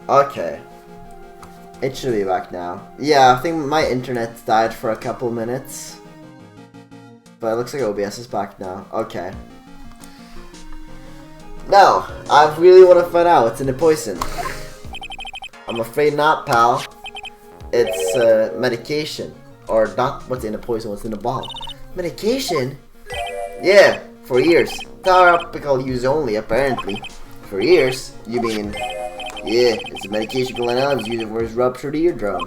Okay. It should be back now. Yeah, I think my internet died for a couple minutes. But it looks like OBS is back now. Okay. Now, I really want to find out what's in the poison. I'm afraid not, pal. It's medication. Or not what's in the poison, what's in the bottle. Medication? Yeah, for years. Topical use only, apparently. For years? You mean... Yeah, it's a medication Glenn Elves used for his ruptured eardrum.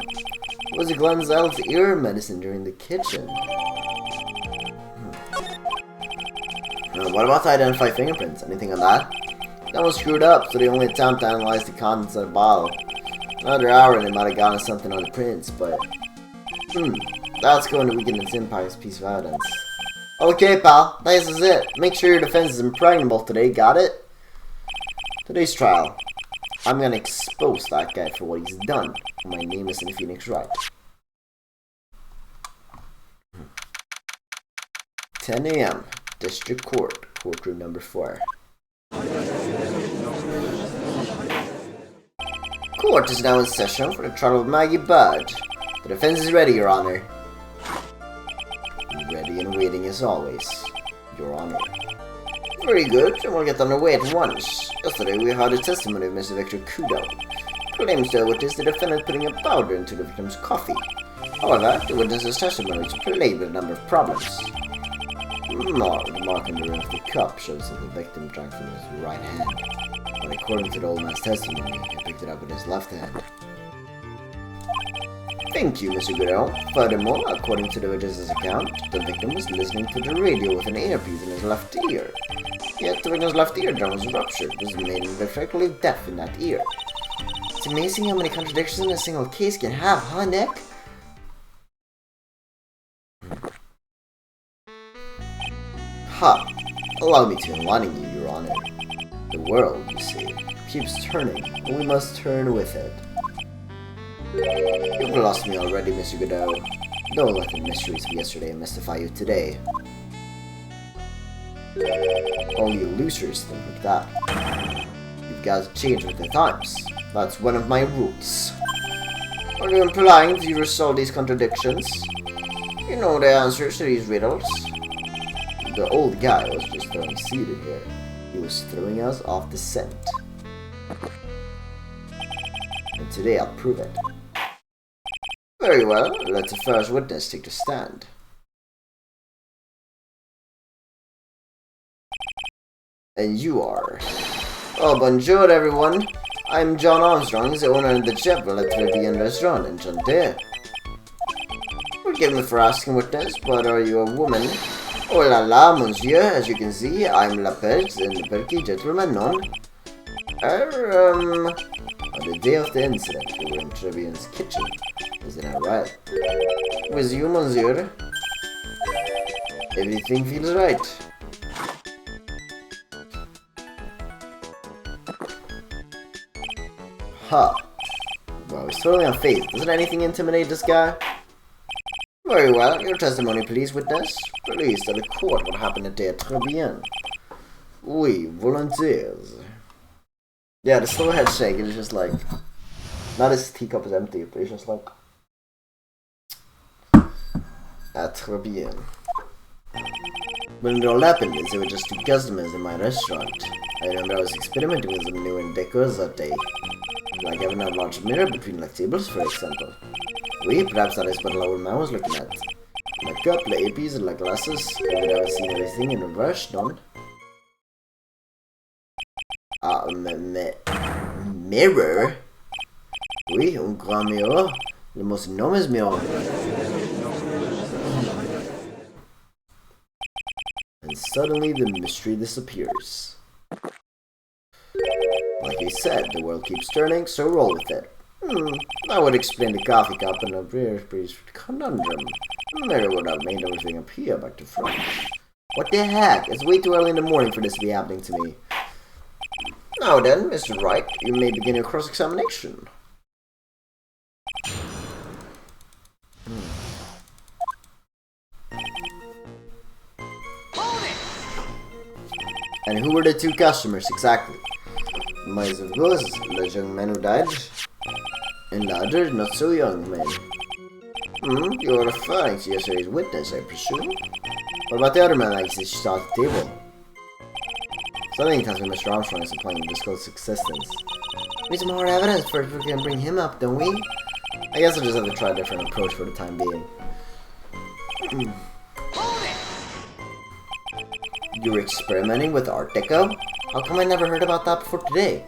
Was it Glenn Elves' ear medicine during the kitchen? What about to identify fingerprints? Anything on that? That was screwed up, so they only attempt to analyze the contents of the bottle. Another hour and they might have gotten something on the prints, but... That's going to weaken its impact as a piece of evidence. Okay, pal, this is it. Make sure your defense is impregnable today, got it? Today's trial. I'm gonna expose that guy for what he's done. My name is in the Phoenix Wright. 10 a.m. District Court, courtroom number 4. Court is now in session for the trial of Maggie Budd. The defense is ready, Your Honor. Ready and waiting as always, Your Honor. Very good, and we'll get underway at once. Yesterday we heard a testimony of Mr. Victor Kudo. Claims the witness the defendant putting a powder into the victim's coffee. However, the witness's testimony is plagued with a number of problems. The mark on the rim of the cup shows that the victim drank from his right hand, but according to the old man's testimony, he picked it up with his left hand. Thank you, Mr. Goodell. Furthermore, according to the witness's account, the victim was listening to the radio with an earpiece in his left ear. Yet the victim's left eardrum was ruptured, which made him effectively deaf in that ear. It's amazing how many contradictions in a single case can have, huh, Nick? Ha! Allow me to enlighten you, Your Honor. The world, you see, keeps turning, and we must turn with it. You've lost me already, Mr. Godot. Don't let the mysteries of yesterday mystify you today. All you losers think like that. You've got to change with the times. That's one of my rules. Are you implying that you resolve these contradictions? You know the answers to these riddles. The old guy was just throwing seed in here. He was throwing us off the scent. And today I'll prove it. Very well, let the first witness take the stand. And you are... Oh, bonjour everyone. I'm John Armstrong, the owner of the chapel at Trilogy Restaurant in Chanter. Forgive me for asking witness, but are you a woman? Oh la la, monsieur, as you can see, I'm La Perche and the Perky gentleman known. On the day of the incident, we were in Trevian's kitchen. Isn't that right? With you, monsieur? Everything feels right. Huh. Well, he's totally on faith. Doesn't anything intimidate this guy? Very well. Your testimony, please, witness. Please tell the court what happened at the Très bien. Oui, volontaires. Yeah, the slow head shake is just like... Not his teacup is empty, but he's just like... Très bien. When it all happened, they were just two customers in my restaurant. I remember I was experimenting with some new decors that day. Like having a large mirror between like tables, for example. Oui, perhaps that is what the old man was looking at. Like cup, like earpiece, and like glasses. I would have seen everything in reverse, don't? Mirror? Oui, un grand mirror. The most enormous mirror. And suddenly the mystery disappears. Like I said, the world keeps turning, so roll with it. That would explain the coffee cup and the brief conundrum. Mirror would have made everything appear back to front. What the heck? It's way too early in the morning for this to be happening to me. Now then, Mr. Wright, you may begin your cross-examination. And who were the two customers, exactly? Mice, of course, the young man who died. And the other, not so young man. You are referring to yesterday's witness, I presume? What about the other man like you saw at the table? Something tells me Mr. Armstrong is implying undisclosed existence. We need some more evidence first if we can bring him up, don't we? I guess I'll just have to try a different approach for the time being. You're experimenting with Art Deco? How come I never heard about that before today?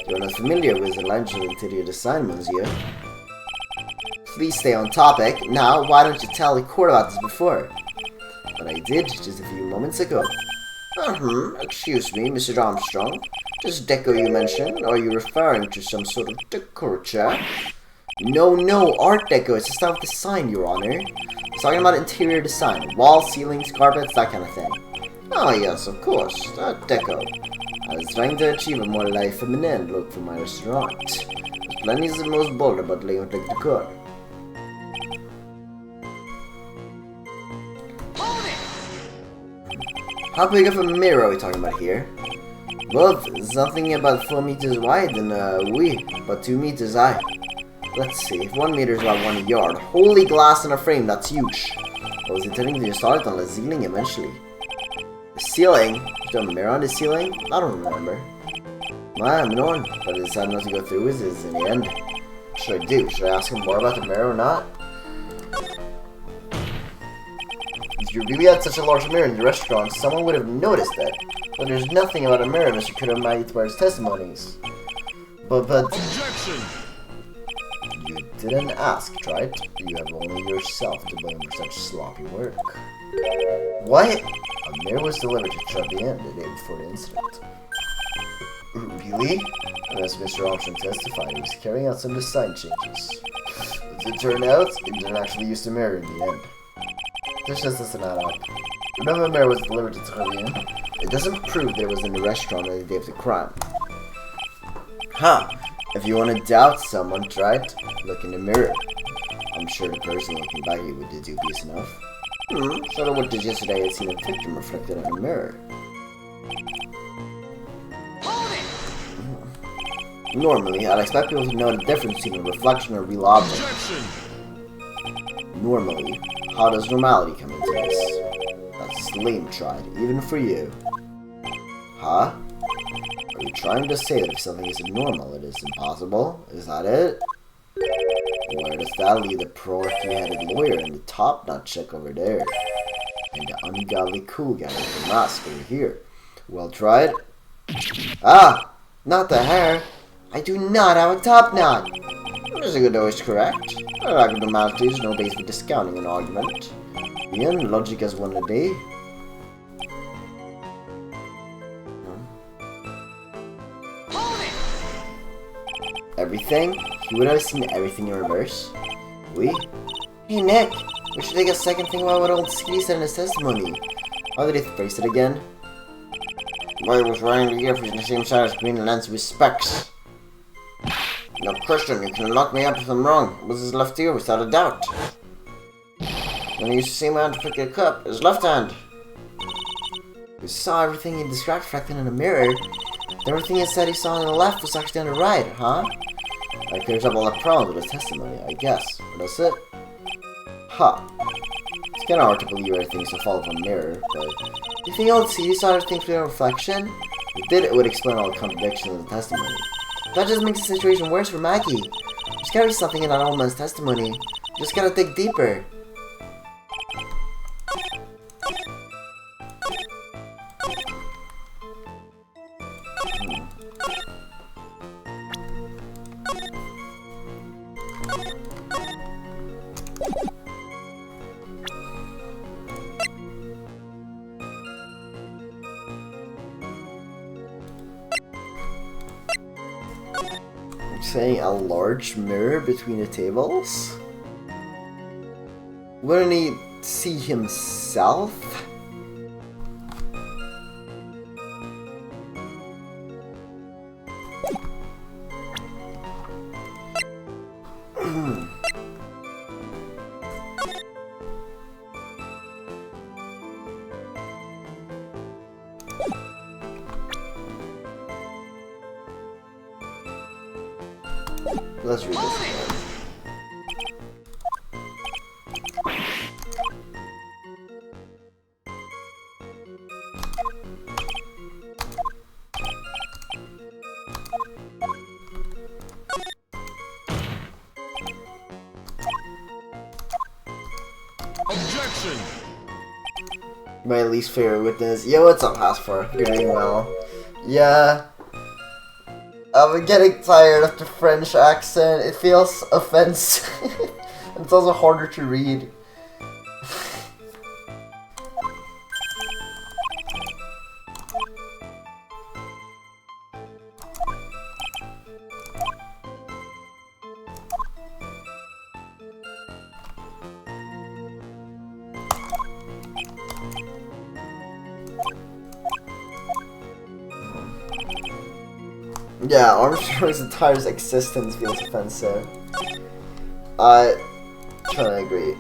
You're not familiar with the legend interior design, monsieur. Please stay on topic. Now, why don't you tell the court about this before? But I did just a few moments ago. Excuse me, Mr. Armstrong. This deco you mentioned, are you referring to some sort of decorature? No, Art Deco. It's a style of design, Your Honor. It's talking about interior design. Walls, ceilings, carpets, that kind of thing. Oh yes, of course. Art Deco. I was trying to achieve a more life feminine look for my restaurant. There's plenty of the most bold about laying out like decor. How big of a mirror are we talking about here? Well, something about 4 meters wide and, about 2 meters high. Let's see, if 1 meter is about 1 yard. Holy glass in a frame, that's huge. I was intending to install it on the ceiling eventually. The ceiling? Is there a mirror on the ceiling? I don't remember. I'm known, but I decided not to go through with this in the end. What should I do? Should I ask him more about the mirror or not? If you really had such a large mirror in your restaurant, someone would have noticed it. But there's nothing about a mirror Mr. Kudomaitware's testimonies. But... Objection! You didn't ask, right? You have only yourself to blame for such sloppy work. What? A mirror was delivered to Chubby Inn the day before the incident. Really? As Mr. Armstrong testified, he was carrying out some design changes. As it turned out, he didn't actually use the mirror in the end. This just doesn't add up. Whenever a mirror was delivered to Chubby Inn, it doesn't prove there was in the restaurant on the day of the crime. If you want to doubt someone, try it. Look in the mirror. I'm sure the person looking back at you would be dubious enough. So what did yesterday had seen a victim reflected in a mirror. Normally, I'd expect people to know the difference between a reflection and a real object. Normally, how does normality come into this? That's lame tried, even for you. Huh? Are you trying to say that if something isn't normal, it is impossible? Is that it? Where does that leave the porky-headed lawyer and the top-notch chick over there? And the ungodly cool guy with the mask over here? Well tried? Not the hair! I do not have a top knot! This is a good always correct. A lack of normality is no base for discounting an argument. Ian, logic has won the day. Everything? He would have seen everything in reverse? Oui? Hey Nick! We should take a second think about what old Ski said in his testimony. How did he phrase it again? Boy was wearing the earpiece in the same size green lens with specs. No question, you can lock me up if I'm wrong. It was his left ear without a doubt. When he used to see my hand to pick a cup, his left hand. We saw everything he described reflected in a mirror. Everything he said he saw on the left was actually on the right, huh? That clears up all the problems with his testimony, I guess. But that's it. It's kinda hard to believe everything's so fall from a mirror, but... You think old C saw everything through a reflection? If it did, it would explain all the contradictions in the testimony. That just makes the situation worse for Maggie. There's gotta be something in that old man's testimony. You just gotta dig deeper. Saying a large mirror between the tables? Wouldn't he see himself? Let's read this again. Objection! My least favorite witness. Yo, what's up, Hasper? You're doing well. Yeah. I'm getting tired of the French accent. It feels offensive. It's also harder to read. Yeah, Armstrong's entire existence feels offensive. I try to agree.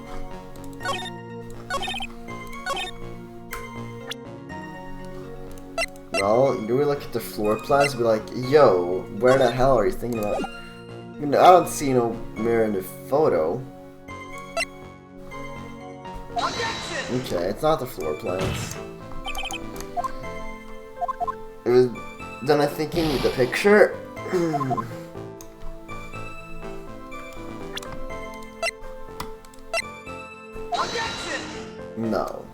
Well, you really look at the floor plans and be like, yo, where the hell are you thinking about? I mean, I don't see no mirror in the photo. Okay, it's not the floor plans. It was... Then I'm thinking the picture. No.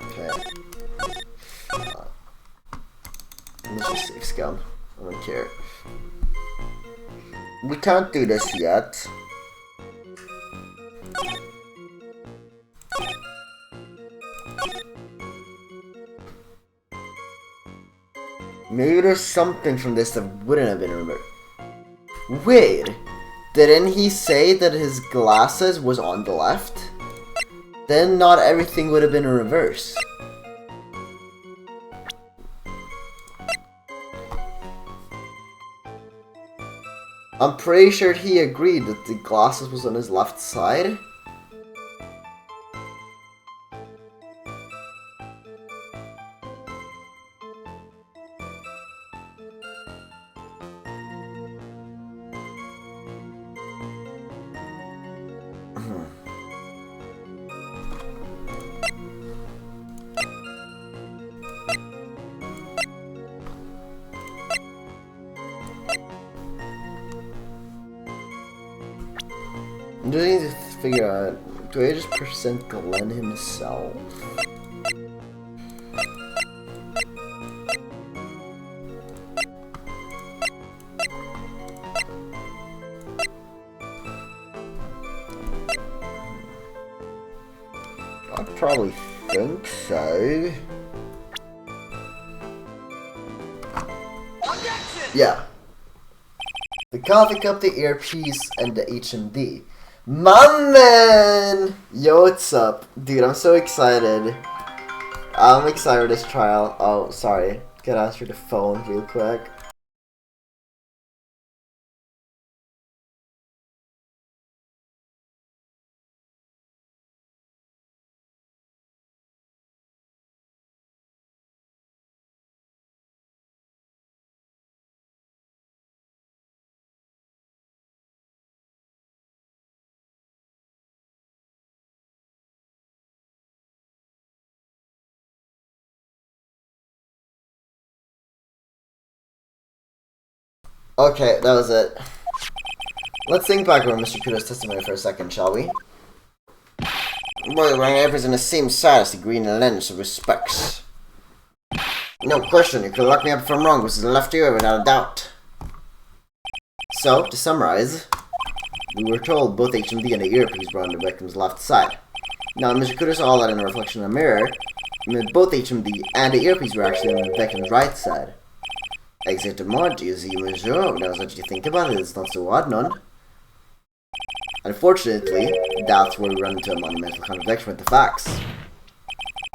Okay. Let's just save scum. I don't care. We can't do this yet. Maybe there's something from this that wouldn't have been remembered. Wait, didn't he say that his glasses was on the left? Then not everything would have been in reverse. I'm pretty sure he agreed that the glasses was on his left side. I'm just need to figure out, do I just percent Glenn himself? I probably think so. Yeah. The coffee cup, the earpiece, and the HMD. My man! Yo, what's up? Dude, I'm so excited. I'm excited for this trial. Oh, sorry. Gotta answer the phone real quick. Okay, that was it. Let's think back over Mr. Kudo's testimony for a second, shall we? Boy, wearing everything in the same side as the green lens of respects. No question, you could lock me up if I'm wrong, this is the left ear without a doubt. So, to summarize, we were told both HMD and the earpiece were on the victim's left side. Now, Mr. Kudo saw all that in a reflection in a mirror, and both HMD and the earpiece were actually on the victim's right side. Exactement, you see, monsieur, that's what you think about it, it's not so odd, none. Unfortunately, that's where we run into a monumental contradiction with the facts.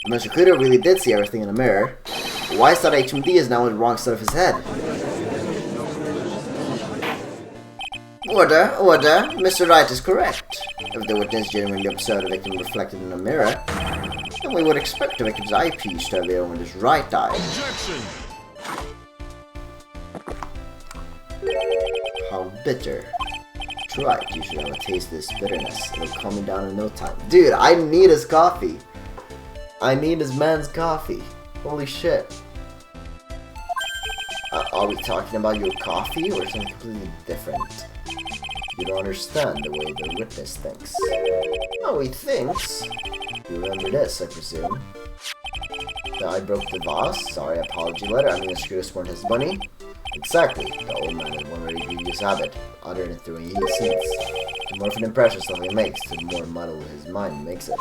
Mr. Kudo really did see everything in the mirror. Why is that HMD is now on the wrong side of his head? Order, order, Mr. Wright is correct. If the witness genuinely observed the victim reflected in a mirror, then we would expect the victim's eyepiece to have been over his right eye. Objection! How bitter. Try it, you should have a taste of this bitterness. It'll calm me down in no time. Dude, I need his coffee. I need this man's coffee. Holy shit. Are we talking about your coffee or something completely different? You don't understand the way the witness thinks. Oh, he thinks. You remember this, I presume. That I broke the vase? Sorry, apology letter. I mean, the screws weren't his money. Exactly. The old man had one very grievous habit, uttering it through he sees. The more of an impression something makes, the more muddled his mind makes it.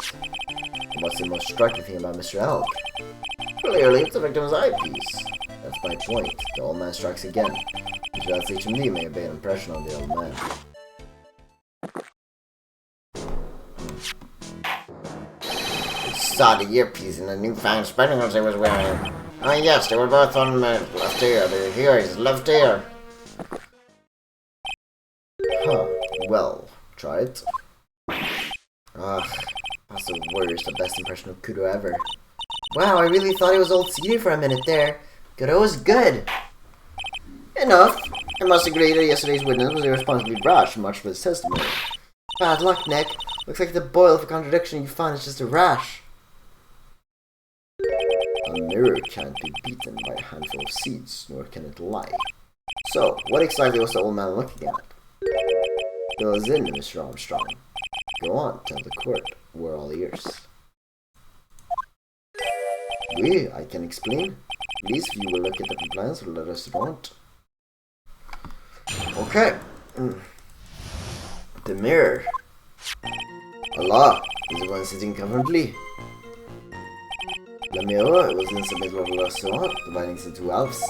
And what's the most striking thing about Mr. Elk? Clearly, it's the victim's eyepiece. That's my point. The old man strikes again. Mr. Elk's HMD may have made an impression on the old man. I saw the earpiece and the newfound spectacles he was wearing. Oh yes, they were both on my left ear. Here is left ear. Huh. Well, try it. Ugh. That's the worst, the best impression of Kudo ever. Wow, I really thought it was old CD for a minute there. Kudo was good. Enough. I must agree that yesterday's witness was irresponsibly brash, much for his testimony. Bad luck, Nick. Looks like the boil of a contradiction you find is just a rash. A mirror can't be beaten by a handful of seeds, nor can it lie. So, what exactly was the old man looking at? Fill us in, Mr. Armstrong. Go on, tell the court. We're all ears. Oui, I can explain. Please, if you will look at the compliance of the restaurant. Okay. The mirror. Allah, is the one sitting comfortably? The mirror was in the middle of the restaurant, dividing into two halves.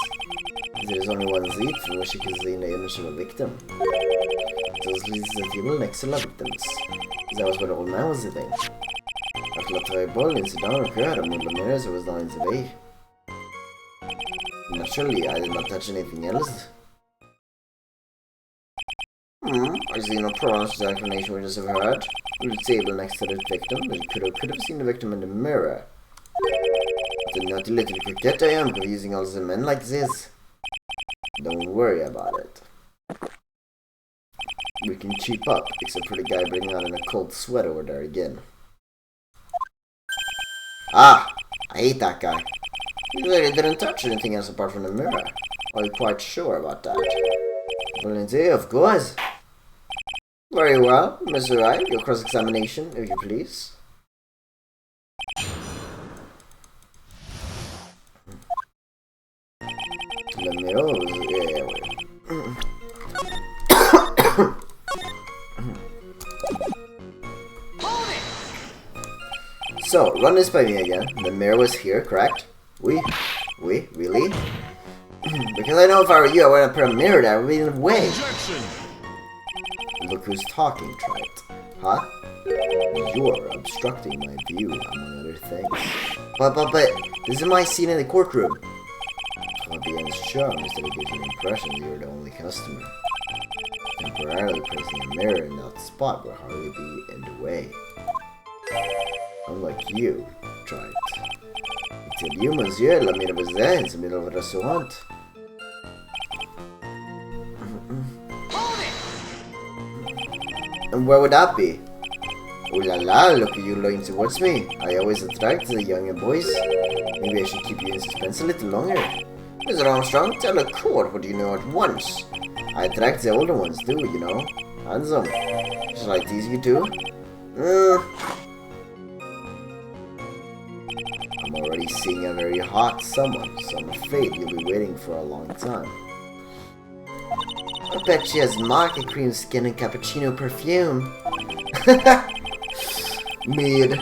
There is only one seat from which you can see the image of a victim. Those leads to the table next to the victims. That was where the old man was sitting. After the terrible incident occurred, among the mirrors was not in the way. Naturally, I did not touch anything else. I see no problems with the explanation we just have heard. The table next to the victim, but you could have seen the victim in the mirror. The naughty little coquette I am for using all the men like this. Don't worry about it. We can cheap up, except for the guy bringing out in a cold sweat over there again. Ah! I hate that guy. He really didn't touch anything else apart from the mirror. Are you quite sure about that? Volunteer, of course. Very well, Mr. Wright, your cross-examination, if you please. The mirror was... So, run this by me again. The mirror was here, correct? Oui, really? Because I know if I were you, I wouldn't put a mirror there. It would be in the way. Objection! Look who's talking, try it. Huh? You're obstructing my view, among other things. But, this is my scene in the courtroom. Fabien's charm is that it gives you an impression that you're the only customer. Temporarily placing a mirror in that spot will hardly be in the way. Unlike you, try it. It's you, monsieur, la mirror was there in the middle of a restaurant. And where would that be? Ooh la la, look at you looking towards me. I always attract the younger boys. Maybe I should keep you in suspense a little longer. Mr. Armstrong, tell the court what you know at once. I attract the older ones too, you know. Handsome. Shall I tease you too? I'm already seeing a very hot someone, so I'm afraid you'll be waiting for a long time. I bet she has market cream skin and cappuccino perfume. Mid.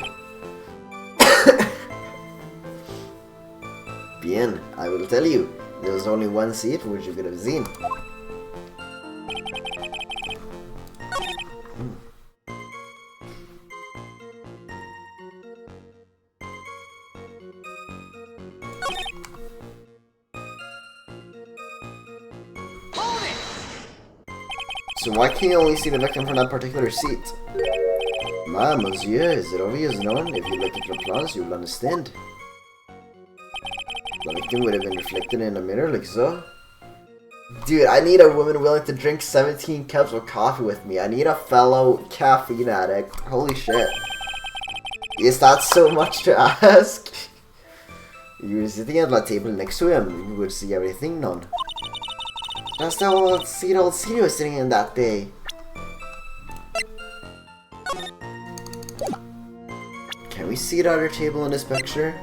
Bien, I will tell you. There was only one seat which you could have seen. So why can you only see the victim from that particular seat? Comment, monsieur, is it obvious known? If you look at the plans, you will understand. The victim would have been reflected in a mirror like so. Dude, I need a woman willing to drink 17 cups of coffee with me. I need a fellow caffeine addict. Holy shit. Is that so much to ask? You were sitting at the table next to him. You would see everything, none. That's the old scene he was sitting in that day. Can we see the other table in this picture?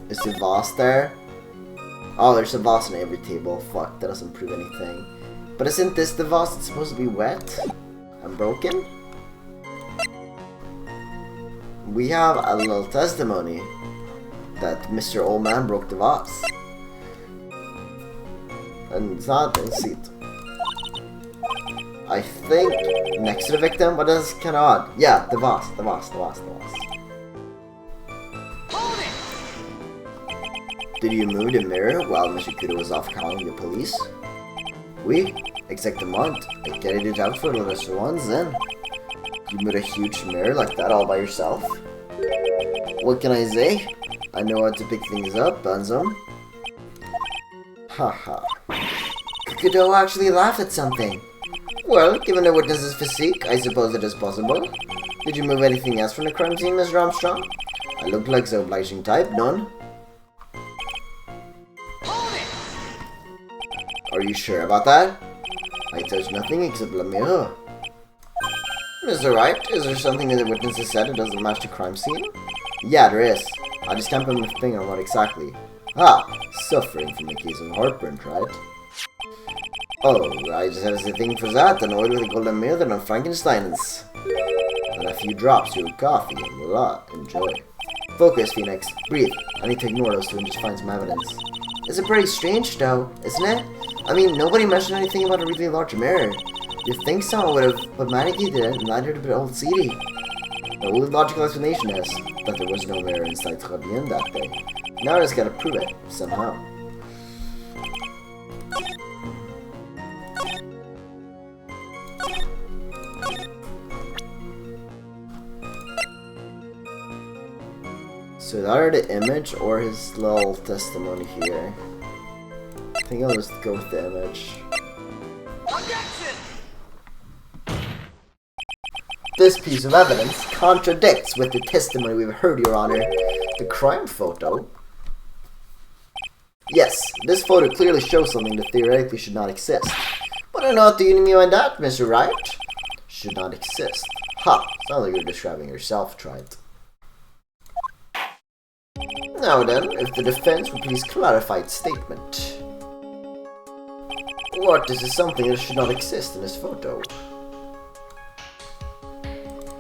Is the vase there? Oh, there's a vase on every table. Fuck, that doesn't prove anything. But isn't this the vase that's supposed to be wet and broken? We have a little testimony that Mr. Old Man broke the vase. And it's not, let's see it. I think next to the victim, but that's kind of odd. Yeah, the vase. Did you move the mirror while Mr. Kudo was off calling the police? Oui, exactement. I carried it out for the lesser ones then. You moved a huge mirror like that all by yourself? What can I say? I know how to pick things up, Banzum. Haha. Kudo actually laughed at something. Well, given the witness's physique, I suppose it is possible. Did you move anything else from the crime scene, Mr. Armstrong? I look like the obliging type, none? Are you sure about that? I touched nothing except the mirror. Mr. Wright, is there something in the witnesses said that doesn't match the crime scene? Yeah, there is. I just can't put my finger on what exactly. Ah, suffering from a case of heartburn, right? Oh, I just have a thing for that, an oil with a golden mirror and on Frankenstein's. And a few drops of coffee, and voila, enjoy. Focus, Phoenix. Breathe. I need to ignore those two and just find some evidence. It's pretty strange, though, isn't it? I mean, nobody mentioned anything about a really large mirror. You'd think someone would have, but Maneki didn't, and neither did the old CD. The only logical explanation is that there was no mirror inside Trilogy that day. Now I just gotta prove it, somehow. So either the image or his little testimony here. I think I'll just go with the image. Objection! This piece of evidence contradicts with the testimony we've heard, Your Honor. The crime photo? Yes, this photo clearly shows something that theoretically should not exist. What on earth do you mean by that, Mr. Wright? Should not exist. Ha! Sounds like you're describing yourself, Trite. Now then, if the defense would please clarify its statement. What is something that should not exist in this photo?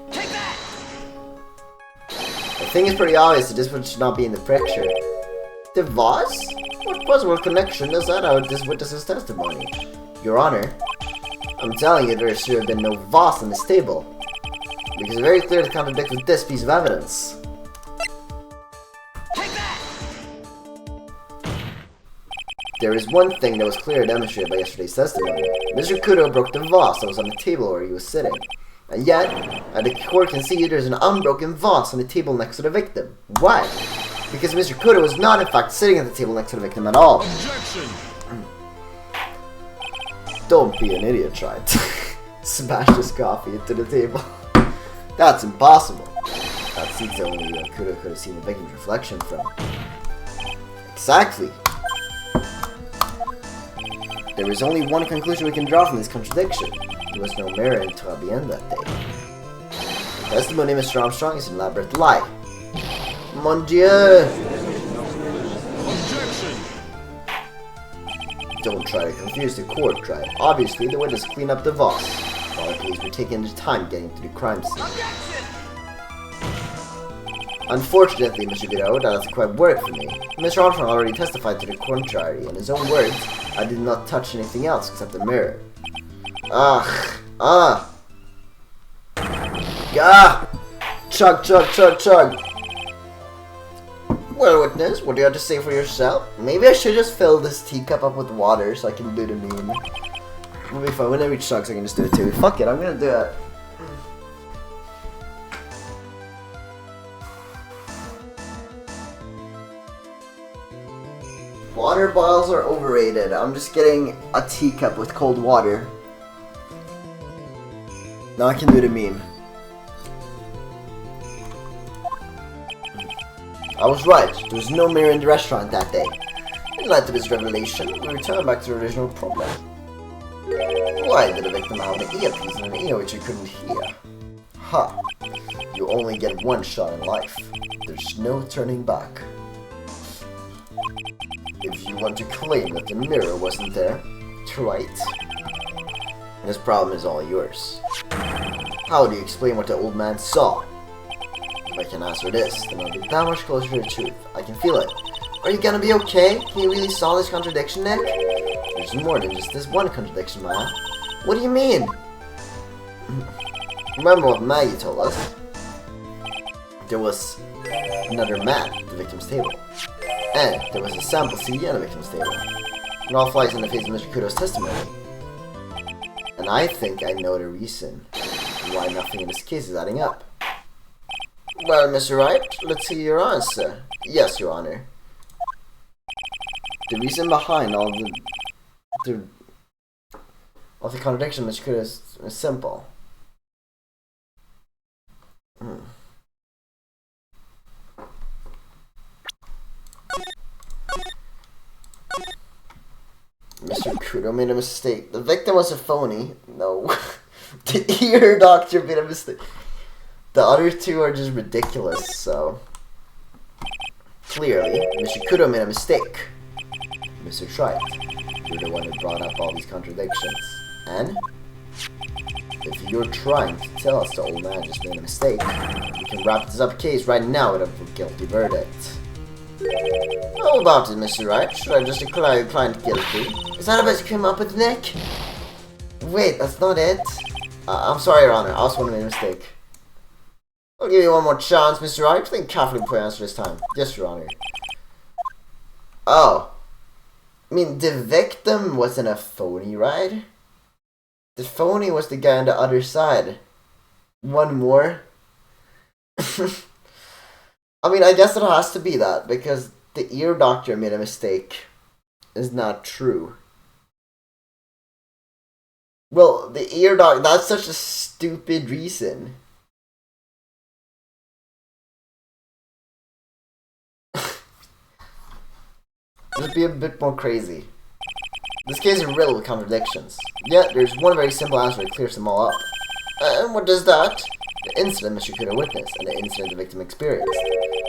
Take that! I think it's pretty obvious that this one should not be in the picture. The vase? What possible connection does that have with this witness's testimony? Your Honor, I'm telling you there should have been no vase on this table. Because it's very clear to contradict with this piece of evidence. There is one thing that was clearly demonstrated by yesterday's testimony. Mr. Kudo broke the vase that was on the table where he was sitting. And yet, the court can see there's an unbroken vase on the table next to the victim. Why? Because Mr. Kudo was not in fact sitting at the table next to the victim at all. Objection! Don't be an idiot, Trite. Smash this coffee into the table. That's impossible. That seat's only Kudo could have seen the victim's reflection from. Exactly. There is only one conclusion we can draw from this contradiction. There was no mirror in Trabien that day. The testimony of Mr. Armstrong is an elaborate lie. Mon Dieu! Objection! Don't try to confuse the court, Tribe. Obviously, the witness cleaned up the vase, while the police were taking their time getting to the crime scene. Objection! Unfortunately, Mr. Godot, that doesn't quite work for me. Mr. Armstrong already testified to the contrary. In his own words, I did not touch anything else except the mirror. Chug, chug, chug, chug. Well, witness, what do you have to say for yourself? Maybe I should just fill this teacup up with water so I can do the meme. It'll be fun. Whenever he chugs, I can just do it too. Fuck it, I'm gonna do it. Water bottles are overrated. I'm just getting a teacup with cold water. Now I can do the meme. I was right. There was no mirror in the restaurant that day. In light of this revelation, we return back to the original problem. Why did the victim have an earpiece in an ear which you couldn't hear? Ha! You only get one shot in life. There's no turning back. If you want to claim that the mirror wasn't there, try it. This problem is all yours. How do you explain what the old man saw? If I can answer this, then I'll be that much closer to the truth. I can feel it. Are you gonna be okay? Can you really saw this contradiction, Nick? There's more than just this one contradiction, Maya. What do you mean? Remember what Maggie told us? There was another man at the victim's table. And there was a sample CD on the victim's table. It all flies in the face of Mr. Kudo's testimony. And I think I know the reason why nothing in this case is adding up. Well, Mr. Wright, let's hear your answer. Yes, Your Honor. The reason behind all the contradiction, Mr. Kudo, is simple. Mr. Kudo made a mistake. The victim was a phony. No. The ear doctor made a mistake. The other two are just ridiculous, so... Clearly, Mr. Kudo made a mistake. Mr. Trite, you're the one who brought up all these contradictions. And? If you're trying to tell us the old man just made a mistake, we can wrap this up case right now with a guilty verdict. How about it, Mr. Wright? Should I just declare your client guilty? Is that the best you came up with, Nick? Wait, that's not it. I'm sorry, Your Honor. I also want to make a mistake. I'll give you one more chance, Mr. Wright. Think carefully before you answer this time. Yes, Your Honor. Oh. I mean, the victim wasn't a phony, right? The phony was the guy on the other side. One more. I mean, I guess it has to be that, because the ear doctor made a mistake. Is not true. Well, the ear doctor, that's such a stupid reason. Let's be a bit more crazy. This case is riddled with contradictions. Yet, there's one very simple answer that clears them all up. And what does that? The incident Mr. Kudo witnessed and the incident the victim experienced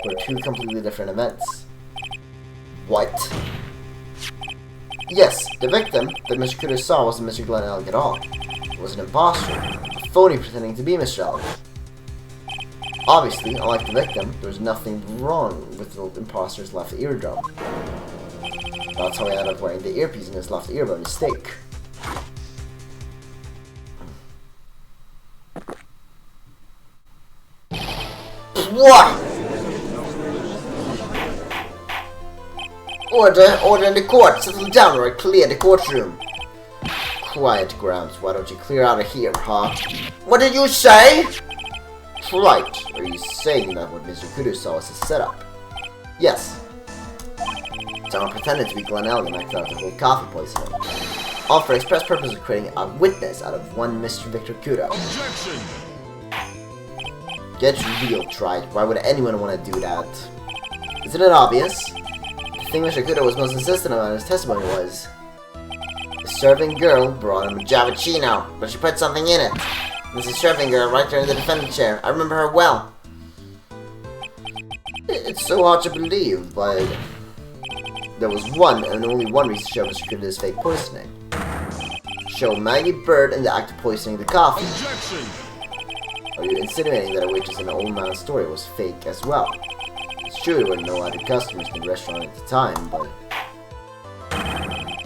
were two completely different events. What? Yes, the victim that Mr. Kudo saw wasn't Mr. Glenn Elliot at all. It was an imposter, a phony pretending to be Mr. Elliot. Obviously, unlike the victim, there was nothing wrong with the imposter's left eardrum. That's how he ended up wearing the earpiece in his left ear by mistake. What? Order in the court. Settle down or I clear the courtroom. Quiet, Gramps. Why don't you clear out of here, huh? What did you say? Right. Are you saying that what Mr. Kudo saw was a setup? Yes. Someone pretended to be Glenn Elgin and acted out the whole coffee poisoning. All for the express purpose of creating a witness out of one Mr. Victor Kudo. Objection! Get real, Trite. Why would anyone want to do that? Isn't it obvious? The thing Mr. Kudo was most insistent on in his testimony was the serving girl brought him a Javicino, but she put something in it. Mrs. Serving Girl right there in the defendant chair. I remember her well. It's so hard to believe, but there was one and only one reason to show Mr. Kudo's fake poisoning. Show Maggie Bird in the act of poisoning the coffee. Objection! Are you insinuating that a waitress in the old man's story was fake as well? It's true there were no other customers in the restaurant at the time, but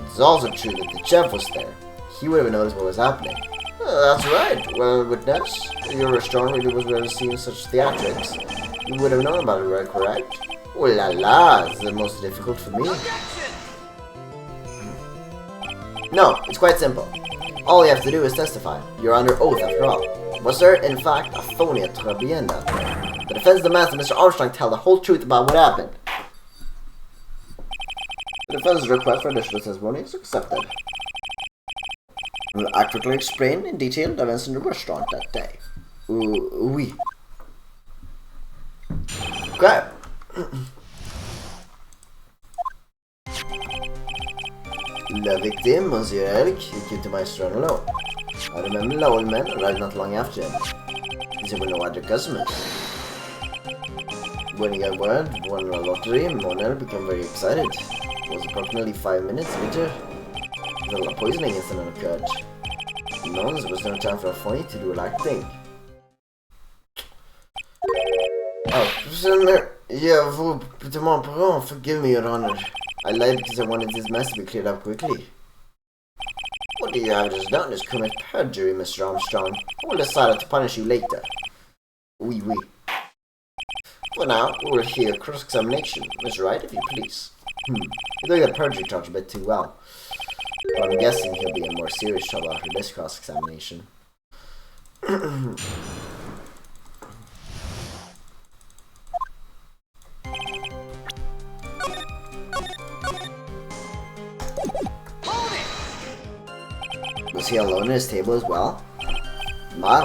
it's also true that the chef was there. He would have noticed what was happening. That's right. Well, witness, your restaurant really was rarely seeing such theatrics. You would have known about it, right? Correct? Oh la la, it's the most difficult for me. No, it's quite simple. All you have to do is testify. You're under oath after all. Was there, in fact, a phony at Trabienda? The defense demands that Mr. Armstrong tell the whole truth about what happened. The defense's request for additional testimony is accepted. We'll accurately explain in detail the events in the restaurant that day. Oui. Okay. La victim, Monsieur Eric, gick ut till my restaurant alone. I remember the old man arrived not long after him. He said, "There were no other customers." When he got word, won a lottery, Monel became very excited. It was approximately 5 minutes later that a poisoning incident occurred. No, there was no time for a funny to do a like thing. Oh, yeah, vous, forgive me, Your Honor. I lied because I wanted this mess to be cleared up quickly. What you have just done is commit perjury, Mr. Armstrong. I will decide to punish you later. Oui. For now, we will hear cross-examination. Mr. Wright, if you please. You're doing the perjury charge a bit too well. But I'm guessing he'll be in more serious trouble after this cross-examination. Was he alone at his table as well?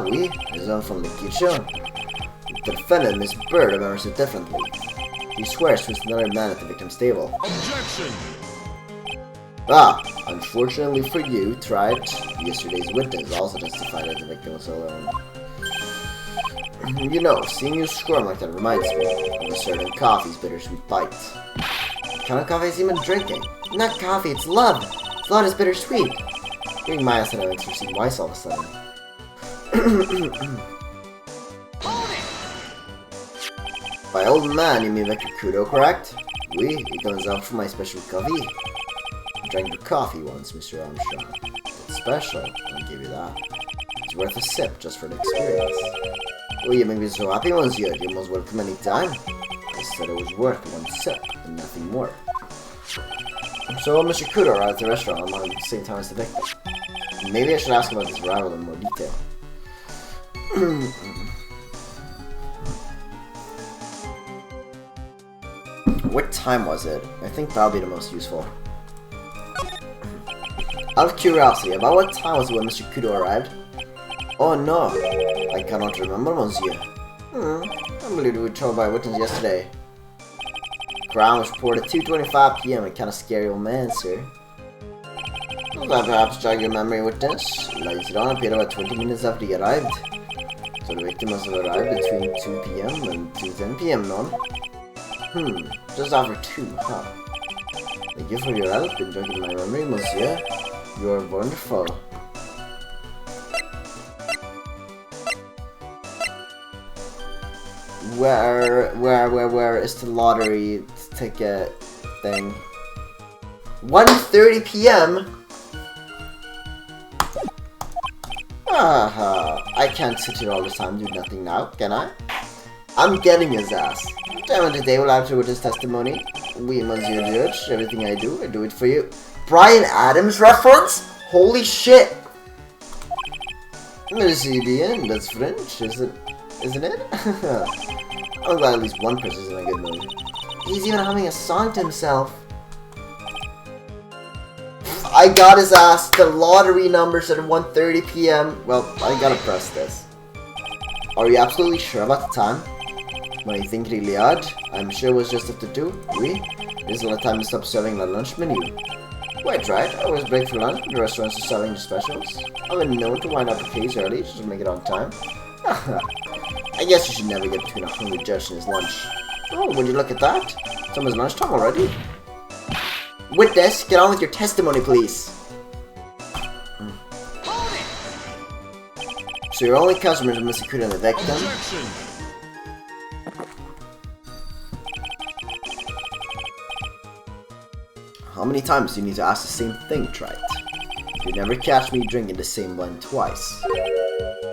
Oui, his own from the kitchen. The defendant, Miss Bird, remembers it differently. He swears to another man at the victim's table. Objection! Unfortunately for you, tried. Yesterday's witness also testified that the victim was alone. You know, seeing you squirm like that reminds me of a certain coffee's bittersweet bite. What kind of coffee has he been drinking? Not coffee, it's love! Love is bittersweet! Hearing my aesthetics receive Weiss all of a sudden. By old man, you mean Victor Kudo, correct? Oui, he comes out for my special coffee. I drank your coffee once, Mr. Armstrong. It's special, I'll give you that. It's worth a sip just for the experience. Oh, you make me so happy, monsieur. You're most welcome any time. I said it was worth one sip and nothing more. So, Mr. Kudo arrived at the restaurant along the same time as the victim. Maybe I should ask about this arrival in more detail. What time was it? I think that'll be the most useful. Out of curiosity, about what time was it when Mr. Kudo arrived? Oh no, I cannot remember, monsieur. I believe we were told by a witness yesterday. Crime was reported at 2:25 p.m. A kind of scary old man, sir. Will that perhaps jog your memory, witness? Lights it on appeared about 20 minutes after he arrived. So the victim must have arrived between 2 p.m. and 2:10 p.m., no? Just after 2, huh? Thank you for your help in jogging my memory, monsieur. You are wonderful. Where is the lottery ticket thing? 1:30 p.m.? I can't sit here all the time and do nothing now, can I? I'm getting his ass. Time of the day will answer with his testimony. Oui, monsieur judge. Everything I do it for you. Bryan Adams reference? Holy shit! Merci bien, that's French, isn't it? I'm glad at least one person's in a good mood. He's even having a song to himself. I got his ass. The lottery number said 1:30 p.m. Well, I gotta press this. Are you absolutely sure about the time? When you think really odd? I'm sure it was just after 2. Oui? This is the time to stop serving the lunch menu. Quite right. I always break for lunch when the restaurants are selling the specials. I've been known to wind up a case early just to make it on time. I guess you should never get between a hungry judge and his lunch. Oh, would you look at that? It's almost lunchtime already. Witness, get on with your testimony, please. So your only customers are Mr. Kudo and the victim? Objection! How many times do you need to ask the same thing, Trite? You'd never catch me drinking the same blend twice.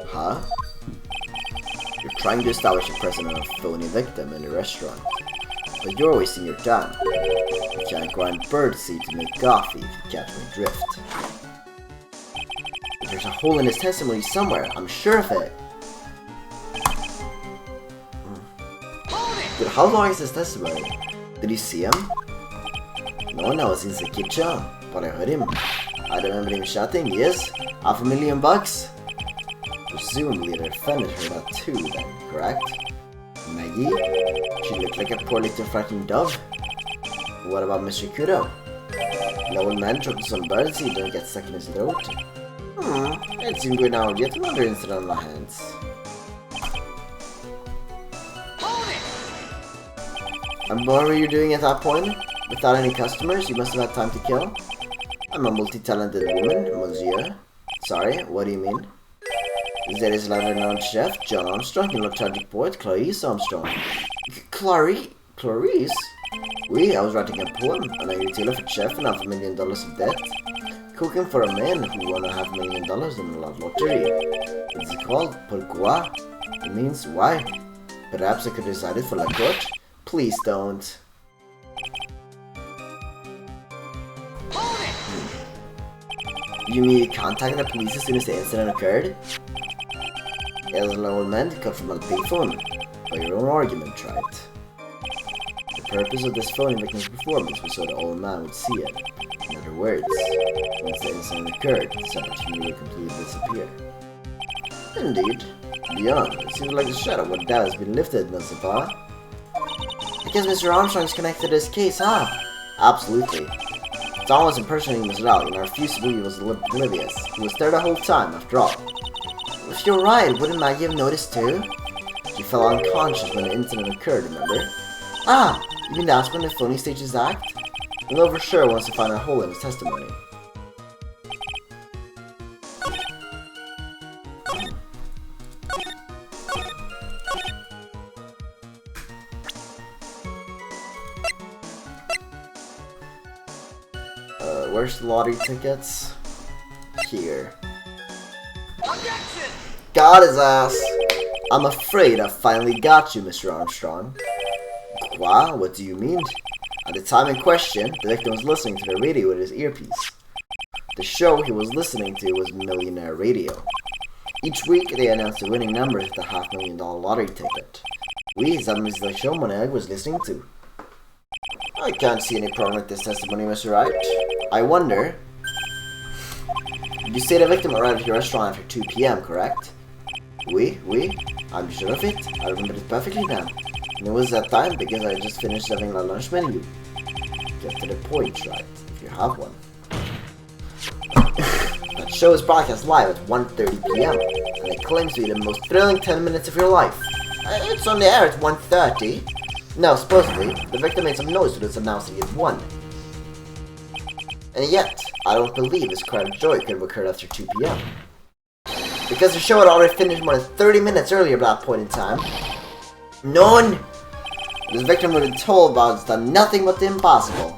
Huh? You're trying to establish a precedent of a phony victim in a restaurant. But you're wasting your time. You can't grind birdseed to make coffee if you catch my drift. But there's a hole in his testimony somewhere, I'm sure of it. Dude, how long is his testimony? Did you see him? No one was in the kitchen, but I heard him. I remember him shouting, yes, $500,000. Presumably their friend heard that too then, correct? Maggie? She looked like a poor little frightened dove. What about Mr. Kudo? The old man dropped some birds he didn't get stuck in his throat. It seemed we're now yet another incident on our hands. And what were you doing at that point? Without any customers, you must have had time to kill? I'm a multi-talented woman, monsieur. Sorry, what do you mean? There is a renowned chef, John Armstrong, and lethargic poet, Clarice Armstrong. Clarice? Oui, I was writing a poem, and I retailer for chef and $500,000 of debt. Cooking for a man who won $500,000 in the lottery. It's called Pourquoi? It means why. Perhaps I could recite it for la court? Please don't. You mean you contacted the police as soon as the incident occurred? As an old man cut from a payphone. By your own argument, right? The purpose of this phone victim's performance was so the old man would see it. In other words, once the incident occurred, this opportunity would completely disappear. Indeed. Beyond, it seems like the shadow of what doubt has been lifted, n'est-ce pas? I guess Mr. Armstrong's connected to this case, huh? Absolutely. Tom was impersonating Miss Rowley, and I refused to believe he was oblivious. He was there the whole time, after all. If you're right, wouldn't Maggie have noticed too? She fell unconscious when the incident occurred, remember? Ah! You mean that's when the phony staged his act? We'll know for sure once we find a hole in his testimony. Where's the lottery tickets? Here. Objection! Got his ass! I'm afraid I finally got you, Mr. Armstrong. Wow, what do you mean? At the time in question, the victim was listening to the radio with his earpiece. The show he was listening to was Millionaire Radio. Each week, they announced the winning number of the $500,000 lottery ticket. That is the show Moneg was listening to. I can't see any problem with this testimony, Mr. Wright. I wonder... You say the victim arrived at your restaurant after 2 p.m., correct? Oui, I'm sure of it. I remember it perfectly now. And it was that time because I just finished having my lunch menu. Get to the point, right? If you have one. That show is broadcast live at 1:30 p.m. and it claims to be the most thrilling 10 minutes of your life. It's on the air at 1:30. No, supposedly, the victim made some noise when it was announced that he had won. And yet, I don't believe this cry of joy could have occurred after 2 p.m. Because the show had already finished more than 30 minutes earlier at that point in time. None! This victim would have been told about has done nothing but the impossible.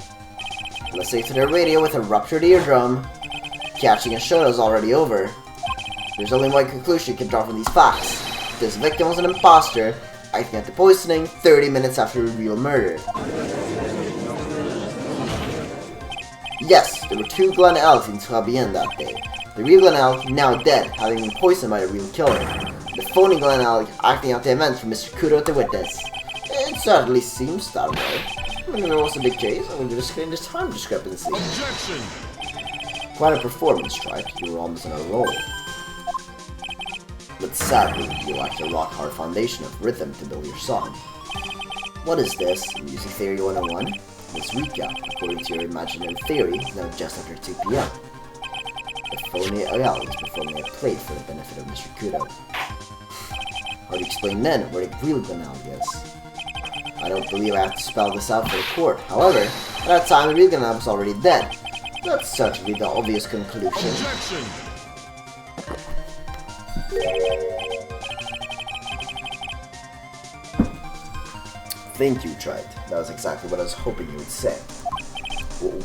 Listening to the radio with a ruptured eardrum, catching a show that was already over. There's only one conclusion you can draw from these facts. This victim was an imposter, acting out the poisoning 30 minutes after a real murder. Yes, there were 2 Glen Elks in Fabienne that day. The real Glen Elk, now dead, having been poisoned by the real killer. The phony Glen Elk acting out the events for Mr. Kudo to witness. It certainly seems that way. I mean, if it was a big case, I would just explain this time discrepancy. Objection! Quite a performance, right? You were almost on a roll. But sadly, you lacked a rock-hard foundation of rhythm to build your song. What is this? Music Theory 101? This recap, according to your imaginary theory, is now just after 2 p.m. The phony Ayal is performing a play for the benefit of Mr. Kudo. How do you explain then where the real Glenelg is? I don't believe I have to spell this out for the court. However, at that time the real Glenelg was already dead. That's certainly the obvious conclusion. Objection! Thank you, Trite. That was exactly what I was hoping you would say.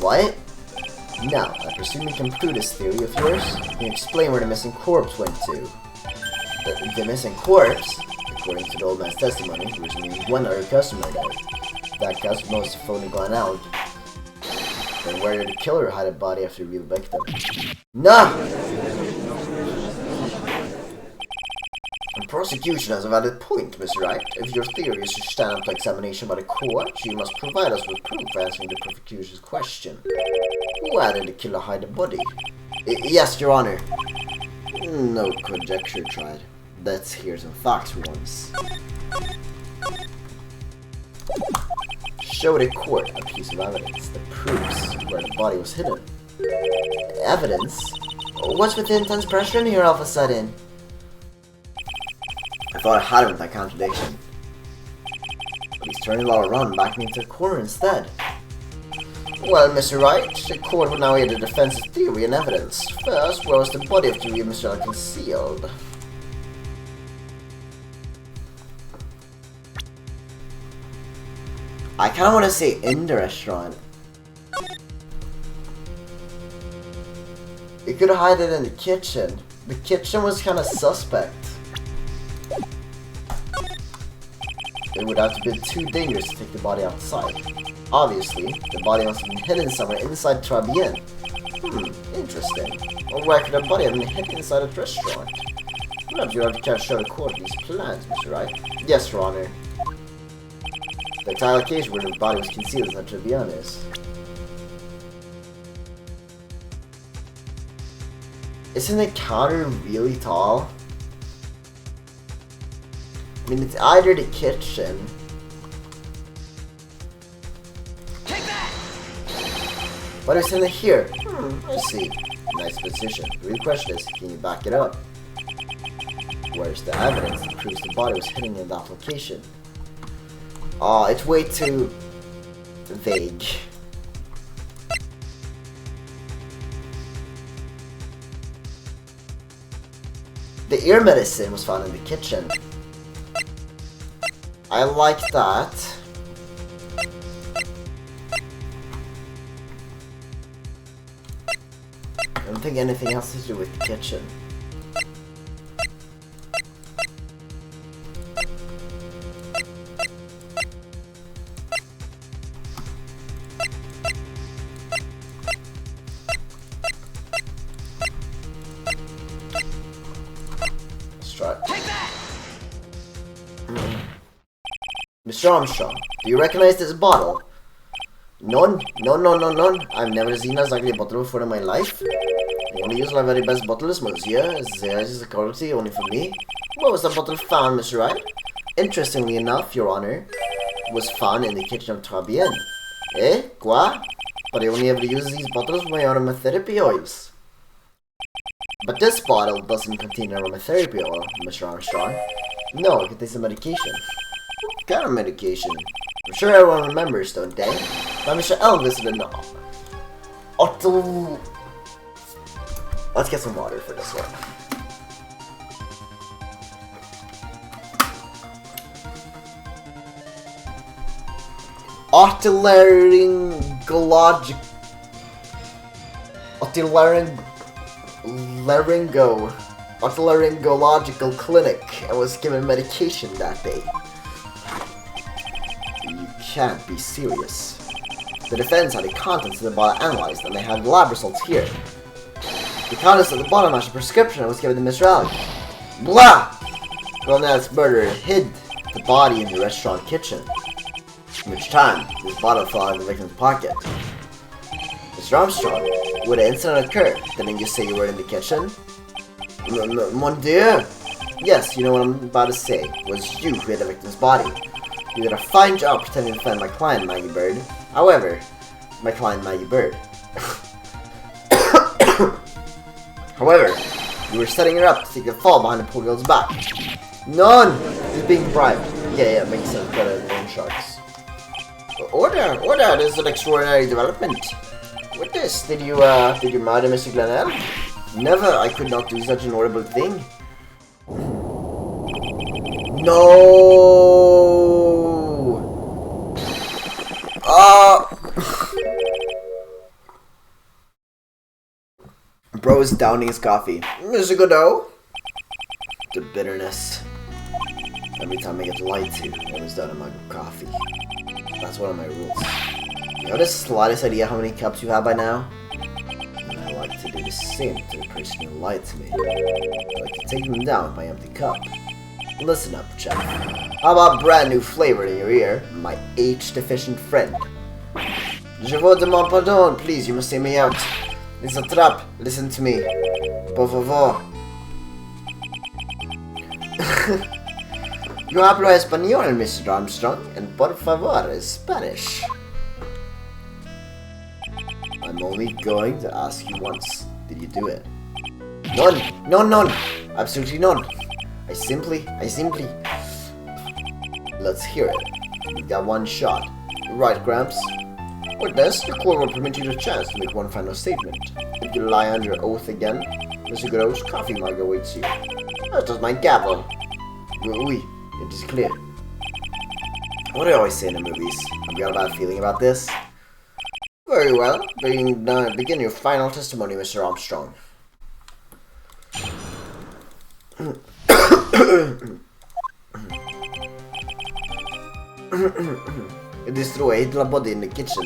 What? Now, I presume you can prove this theory of yours. Can you explain where the missing corpse went to? The missing corpse? According to the old man's testimony, there was only one other customer there. That customer was the phony Glenelg. Then where did the killer hide a body after the real victim? No! I'm prosecution has a valid point, Mr. Wright. If your theory is to stand up to examination by the court, you must provide us with proof answering the prosecution's question. Who added the killer hide the body? Yes, Your Honor. No conjecture tried. Let's hear some facts for once. Show the court a piece of evidence that proves where the body was hidden. Evidence? What's with the intense pressure in here all of a sudden? I thought I had him with that contradiction. But he's turning it all around, backing into a corner instead. Well, Mr. Wright, the court will now hear the defense's theory and evidence. First, where was the body of Julia Michelle concealed? I kind of want to say in the restaurant. You could hide it in the kitchen. The kitchen was kind of suspect. It would have to be too dangerous to take the body outside. Obviously, the body must have been hidden somewhere inside Trabien. Interesting. Well, where could the body have been hidden inside a restaurant? Perhaps you have to show the court these plans, Mr. Wright. Yes, Your Honor. The entire location where the body was concealed is not Trabien is. Isn't the counter really tall? I mean, it's either the kitchen. Take that! But it's in the here. I see. Nice position. The real question is, can you back it up? Where's the evidence that proves the body was hidden in that location? Oh, it's way too vague. The ear medicine was found in the kitchen. I like that. I don't think anything else to do with the kitchen. Let's try it. Take that! Mr. Armstrong, do you recognize this bottle? None. I've never seen a ugly bottle before in my life. I only use my very best bottles, monsieur. This is the quality only for me. Where was the bottle found, Mr. Wright? Interestingly enough, Your Honor, it was found in the kitchen of Trabien. Eh? Quoi? But I only ever use these bottles for my aromatherapy oils. But this bottle doesn't contain aromatherapy oil, Mr. Armstrong. No, it contains a medication. What kind of medication? I'm sure everyone remembers, don't they? By Mr. Elvis the knob. Otto. Let's get some water for this one. Otolaryngological clinic and was given medication that day. You can't be serious. The defense had the contents of the bottle analyzed and they had lab results here. The contents of the bottle matched the prescription that was given to Mr. Allen. Blah! Well, now this murderer hid the body in the restaurant kitchen. In which time, this bottle fell out of the victim's pocket. Mr. Armstrong, would an incident occur, didn't you say you were in the kitchen? Mon Dieu! Yes, you know what I'm about to say. It was you who hid the victim's body. You did a fine job pretending to defend my client, Maggie Bird. However, my client, Maggie Bird. However, you were setting her up to take the fall behind the poor girl's back. None! He's being bribed. Yeah, it makes sense. Better than loan sharks. Order! This is an extraordinary development. With this, did you murder Mr. Glenell? Never! I could not do such an horrible thing. No! Bro is downing his coffee. Mr. Godot? The bitterness. Every time I get lied to, I was done in my coffee. That's one of my rules. You have the slightest idea how many cups you have by now? And I like to do the same to the person who lied to me. I like to take them down with my empty cup. Listen up, chef. How about brand new flavor in your ear, my H-deficient friend? Je vous demande pardon, please, you must hear me out. It's a trap, listen to me. Por favor. Yo hablo español, Mr. Armstrong, and por favor is Spanish. I'm only going to ask you once. Did you do it? None! None! Absolutely none! I simply... Let's hear it. You got one shot. You're right, Gramps. With this, the court will permit you the chance to make one final statement. If you lie on your oath again, Mr. Godot's coffee mug awaits you. That is my gavel. Oui, it is clear. What do I always say in the movies? I've got a bad feeling about this. Very well. Begin your final testimony, Mr. Armstrong. It is true, I hid the body in the kitchen.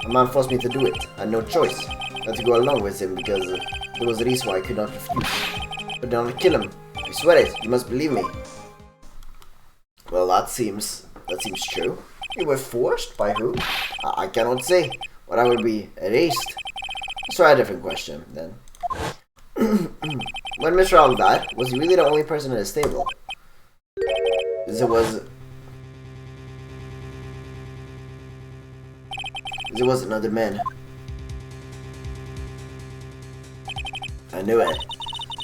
A man forced me to do it. I had no choice. I had to go along with him because there was a reason why I could not refuse. But then I'll kill him. I swear it. You must believe me. Well, that seems true. You were forced? By who? I cannot say. But I will be erased. Let's try a different question, then. When Mr. Owl died, was he really the only person in his stable? There was another man. I knew it.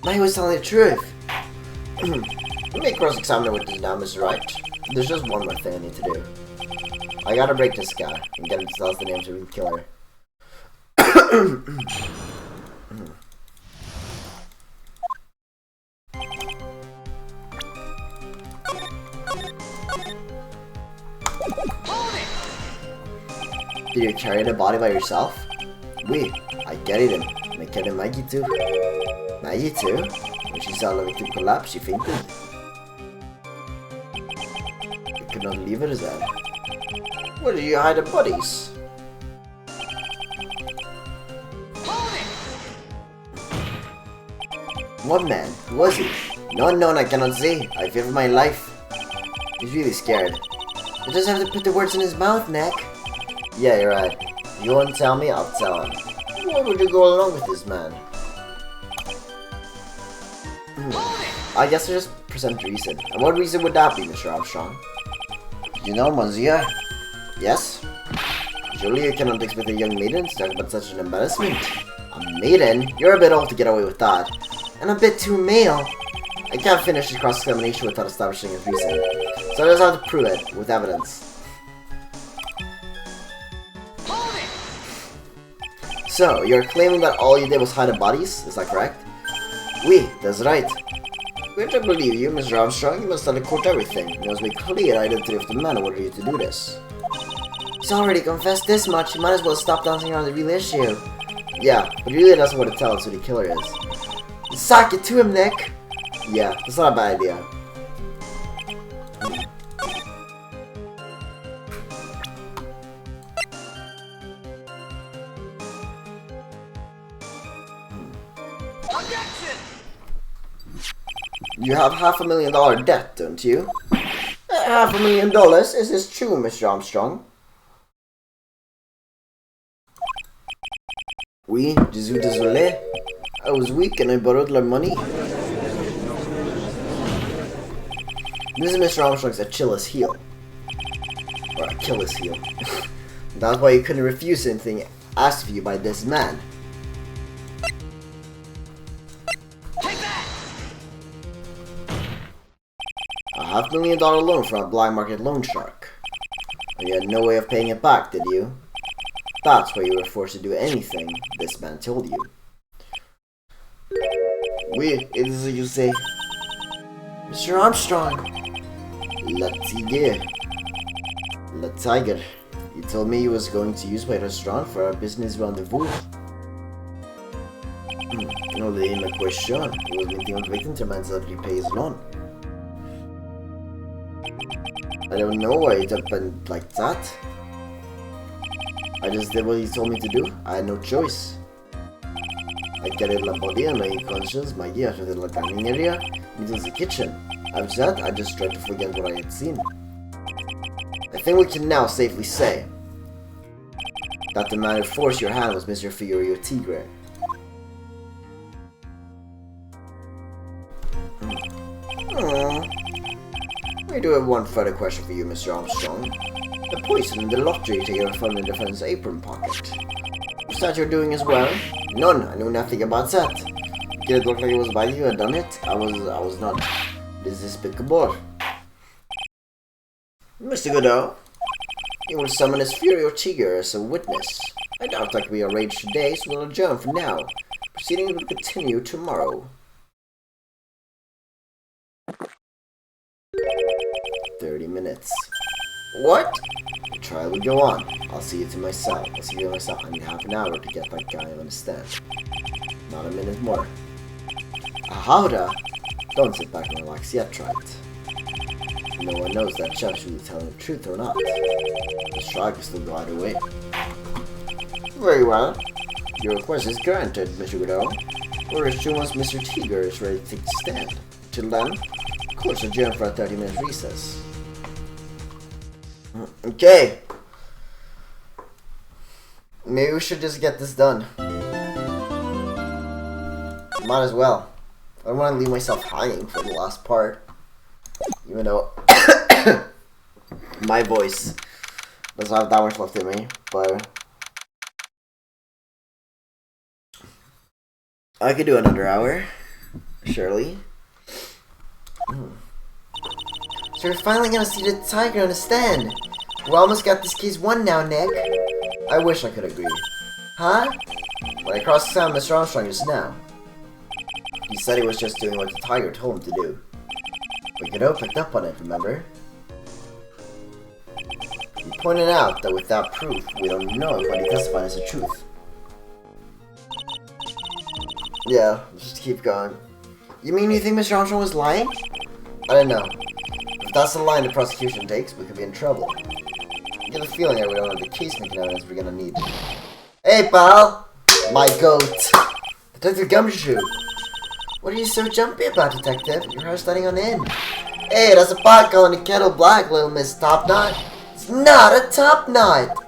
But he was telling the truth. Let me cross-examine it with this now, Mr. Wright. There's just one more thing I need to do. I gotta break this guy and get him to tell us the names of the killer. Did you carry the body by yourself? Oui, I carried him. And I carried Maggie too. Maggie too? When she saw the victim collapse, she fainted. I could not leave her there. Where did you hide the bodies? What man? Who was he? No, I cannot say. I fear for my life. He's really scared. I just have to put the words in his mouth, Nick. Yeah, you're right. You won't tell me, I'll tell him. Why would you go along with this man? I guess I just present reason. And what reason would that be, Mr. Armstrong? You know, Monsieur? Yes? Surely you cannot expect a young maiden to talk about such an embarrassment. A maiden? You're a bit old to get away with that. And a bit too male. I can't finish this cross-examination without establishing his reason. So I just have to prove it with evidence. So, you're claiming that all you did was hide the bodies? Is that correct? Oui, that's right. We're to believe you, Mr. Armstrong. You must tell the court everything. It must be clear identity of the man who ordered you to do this. He's already confessed this much. You might as well stop dancing around the real issue. Yeah, but he really doesn't want to tell us who the killer is. Sock it to him, Nick! Yeah, that's not a bad idea. You have $500,000 debt, don't you? $500,000? Is this true, Mr. Armstrong? Oui, je suis désolé. I was weak and I borrowed their money. This is Mr. Armstrong's Achilles heel. Or Achilles heel. That's why you couldn't refuse anything asked of you by this man. A $500,000 loan from a black market loan shark. And you had no way of paying it back, did you? That's why you were forced to do anything this man told you. Oui, it is as you say. Mr. Armstrong! Le Tigre. Le Tiger. You told me he was going to use my restaurant for our business rendezvous. No, the name of question. He was meeting on waiting to man to repay his loan. I don't know why it happened like that. I just did what he told me to do. I had no choice. I carried la body and my conscience, Maggie, out of the dining area into the kitchen. I've said I just tried to forget what I had seen. I think we can now safely say that the man who forced your hand was Mr. Fiorio Tigre. I do have one further question for you, Mr. Armstrong. The poison in the lottery ticket found in the defense apron pocket. Was that your doing as well? None. I knew nothing about that. Did it look like it was by you who had done it? I was not. This is despicable. Mr. Godot, you will summon his Fiorio Tigre as a witness. I doubt that we arranged today, so we'll adjourn for now. Proceedings will continue tomorrow. 30 minutes. What? The trial will go on. I'll see you to myself. I need half an hour to get that guy on the stand. Not a minute more. Ahauda! Don't sit back and relax yet, try it. No one knows that Chef's really telling the truth or not. The trial can still go either way. Very well. Your request is granted, Mr. Godot. We'll assume once Mr. Tigre is ready to take the stand. Till then, of course, adjourn for a 30-minute recess. Okay. Maybe we should just get this done. Might as well. I don't want to leave myself hanging for the last part. Even though my voice doesn't have that much left in me, but I could do another hour, surely. So we're finally gonna see the tiger on the stand. We almost got this case won now, Nick. I wish I could agree. Huh? When I crossed the sound Mr. Armstrong just now. He said he was just doing what the tiger told him to do. But Godot picked up on it, remember? He pointed out that without proof, we don't know if what he testified is the truth. Yeah, let's just keep going. You mean you think Mr. Armstrong was lying? I don't know. If that's the line the prosecution takes, we could be in trouble. I get the feeling that we don't have the case-making evidence we're gonna need. Hey, pal! My goat! Detective Gumshoe! What are you so jumpy about, Detective? Your hair's standing on end. Hey, that's a pot calling the kettle black, little Miss Top Knot. It's not a top knot!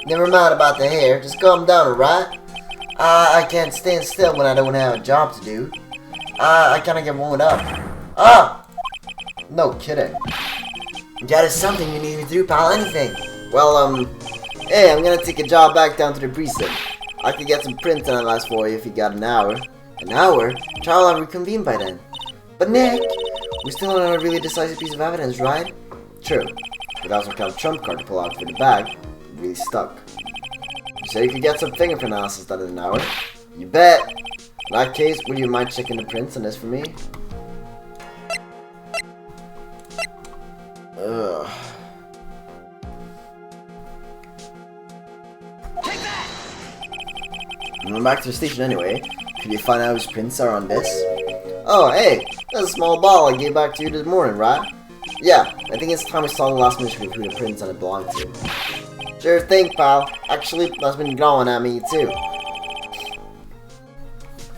Never mind about the hair, just calm down, alright? I can't stand still when I don't have a job to do. I kinda get warmed up. Ah! No kidding. That is something you need me to do, pal, anything. Well, hey, I'm gonna take a job back down to the precinct. I could get some print analyzed for you if you got an hour. An hour? Trial will reconvene by then. But Nick, we still don't have a really decisive piece of evidence, right? True. But also kind of trump card to pull out for the bag. I'm really stuck. You said you could get some fingerprint analysis done in an hour? You bet! In that case, would you mind checking the prints on this for me? Ugh. Take that! I'm going back to the station anyway. Could you find out whose prints are on this? Oh, hey! That's a small ball I gave back to you this morning, right? Yeah, I think it's time we saw the last mystery who the prints on it belonged to. Sure thing, pal. Actually, that's been growing at me, too.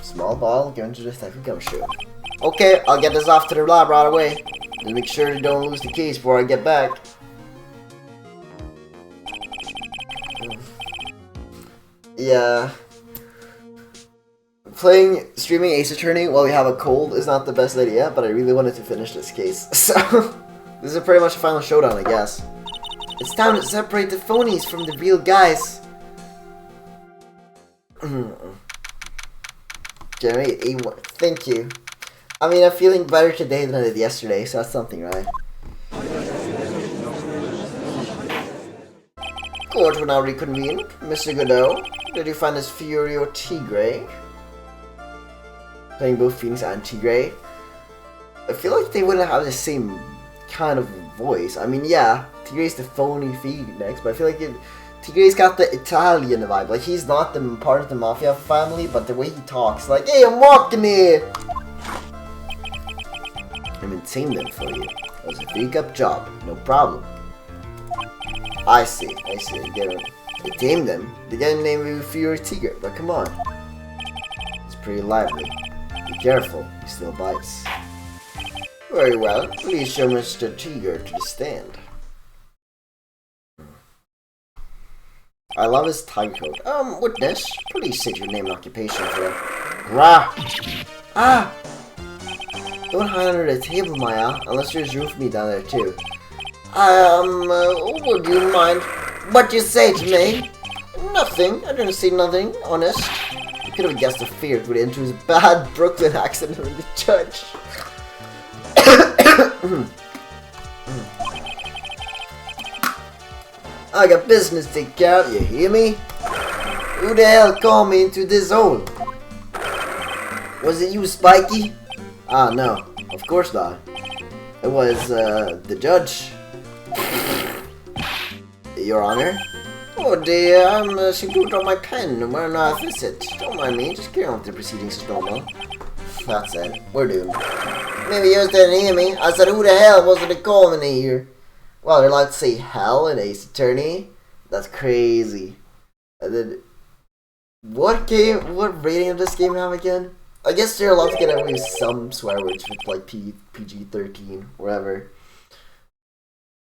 Small ball given to Detective Gumshoe. Okay, I'll get this off to the lab right away. Just make sure you don't lose the keys before I get back. Yeah. Streaming Ace Attorney while we have a cold is not the best idea, but I really wanted to finish this case. So, this is pretty much a final showdown, I guess. It's time to separate the phonies from the real guys. Jeremy, thank you. I mean, I'm feeling better today than I did yesterday, so that's something, right? Court will now reconvene. Mr. Godot, did you find this Fiorio Tigre? Playing both Phoenix and Tigre. I feel like they wouldn't have the same kind of voice. I mean, yeah, Tigre's the phony Phoenix, but I feel like Tigre's got the Italian vibe. Like, he's not the part of the Mafia family, but the way he talks, like, hey, I'm walking here! I'm gonna tame them for you. That was a big-up job, no problem. I see. I tamed them. They get a name of Fiorio Tigre, but come on. It's pretty lively. Be careful, he still bites. Very well. Please show Mr. Tiger to the stand. I love his tie coat. Witness, please state your name and occupation for him. Rah! Ah! Don't hide under the table, Maya, unless there's room for me down there too. Would you mind what you say to me? Nothing. I didn't say nothing, honest. You could have guessed the fear would into his bad Brooklyn accent with the judge. I got business to take care of, you hear me? Who the hell called me into this hole? Was it you, Spiky? Ah, no, of course not. It was, the judge. Your Honor? Oh dear, I'm screwed on my pen. Where on earth is it? Don't mind me, just carry on with the proceedings as normal. That's it, we're doomed. Maybe you just didn't hear me. I said, who the hell was it calling me here? Well, they're allowed to say hell in Ace Attorney. That's crazy. And then, what rating of this game have again? I guess they're allowed to get away with some swear words with like PG-13, wherever.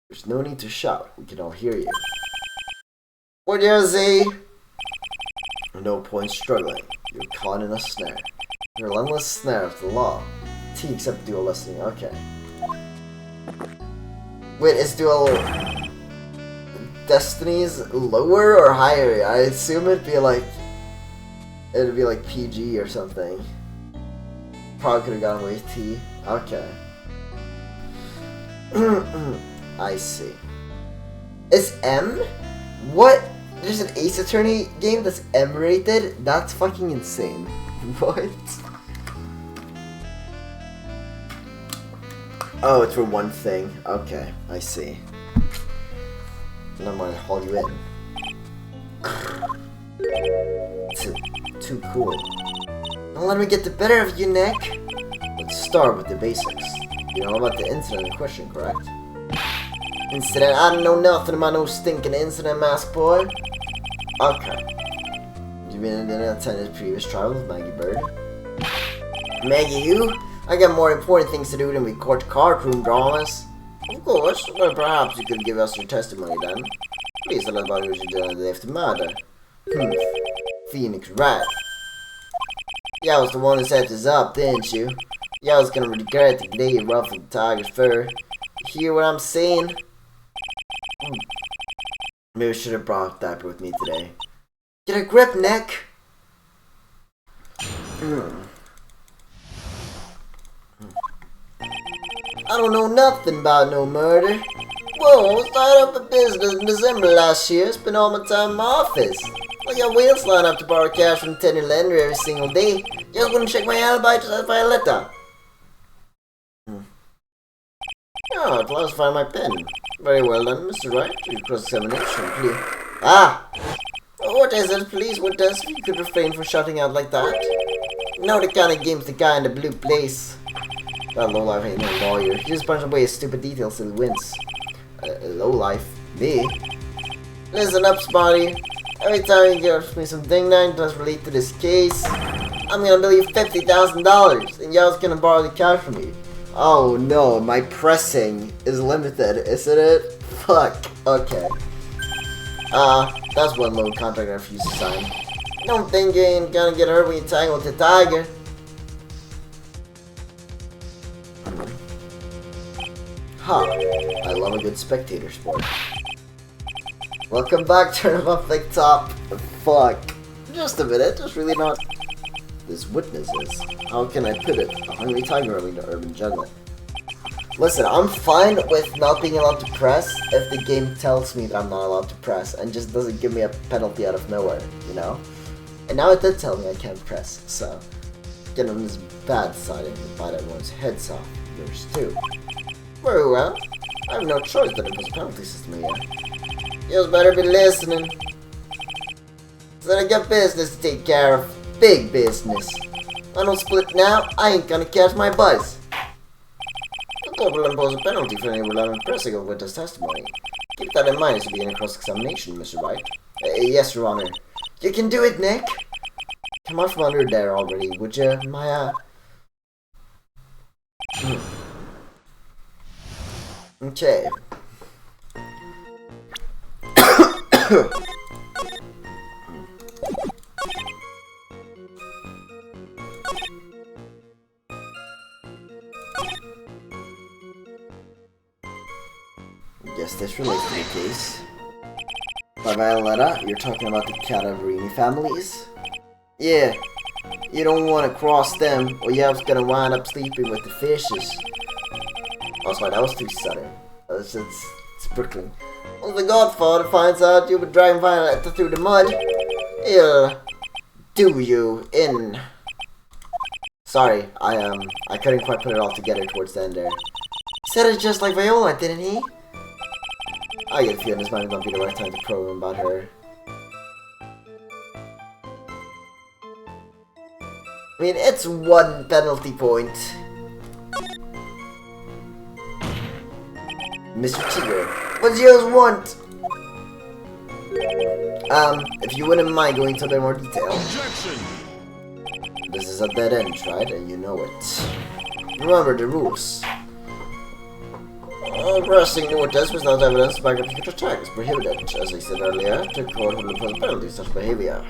There's no need to shout. We can all hear you. What do you say? No point struggling. You're caught in a snare. You're a relentless snare of the law. T except dual listening. Okay. Wait, is dual Destiny's lower or higher? I assume it'd be like PG or something. Probably could have gone away with T. Okay. I see. Is M? What? There's an Ace Attorney game that's M rated? That's fucking insane. What? Oh, it's for one thing. Okay, I see. And I'm gonna haul you in. Too cool. Don't let me get the better of you, Nick. Let's start with the basics. You know about the incident in question, correct? Incident? I don't know nothing about no stinking incident, mask boy. Okay. You been attended previous trial with Maggie Bird? Maggie who? I got more important things to do than record courtroom dramas. Of course, well perhaps you could give us your testimony then. Please tell us about what you did on the day after murder. Phoenix Rat. Yeah, I was the one who set this up, didn't you? Yeah, I was gonna regret the day you ruffled the tiger's fur. You hear what I'm saying? Maybe I should have brought that with me today. Get a grip, Nick! I don't know nothing about no murder. Whoa, I started up a business in December last year. Spent all my time in my office. I got wheels lined up to borrow cash from the tender lender every single day. Just wouldn't check my alibi to satisfy a letter. Oh, it allows to find my pen. Very well done, Mr. Wright. Your cross-examination, please. Ah! What is it, please? What does? You could refrain from shouting out like that. Know the kind of game's the guy in the blue place. That lowlife ain't no lawyer. He just punches away his stupid details till he wins. Lowlife? Me? Listen up, Spotty. Every time you give me some ding-dong that doesn't relate to this case, I'm gonna bill you $50,000, and y'all's gonna borrow the cash from me. Oh no, my pressing is limited, isn't it? Fuck. Okay. That's one loan contract I refuse to sign. Don't think you ain't gonna get hurt when you tangle with the tiger. I love a good spectator sport. Welcome back, turn him up like top. Fuck. Just a minute, just really not. This witness is. How can I put it? A hungry tiger roaming the urban jungle. Listen, I'm fine with not being allowed to press if the game tells me that I'm not allowed to press and just doesn't give me a penalty out of nowhere, you know? And now it did tell me I can't press, so get on this bad side and bite everyone's heads off. Yours too. Very well. I have no choice but impose a penalty system here. You better be listening. So I got business to take care of. Big business. I don't split now, I ain't gonna catch my buzz. The court will impose a penalty for any relevant pressing of witness testimony. Keep that in mind as you begin a cross-examination, Mr. Wright. Yes, Your Honor. You can do it, Nick. Come out from under there already, would you, Maya? Okay. Guess this relates to the case. By Violetta, you're talking about the Cadaverini families? Yeah, you don't want to cross them, or you're gonna wind up sleeping with the fishes. Oh, sorry, that was too sudden. It's Brooklyn. Well, the Godfather finds out you've been dragging Violetta through the mud. He'll do you in. Sorry, I couldn't quite put it all together towards the end there. He said it just like Viola, didn't he? I get a feeling this might not be the right time to probe him about her. I mean, it's one penalty point. Mr. Tigger, what do you want? If you wouldn't mind going into a bit more detail. Objection! This is a dead end, right? And you know it. Remember the rules. Arresting new witness without evidence to back up future attack is prohibited. As I said earlier, the court will impose penalties such behavior.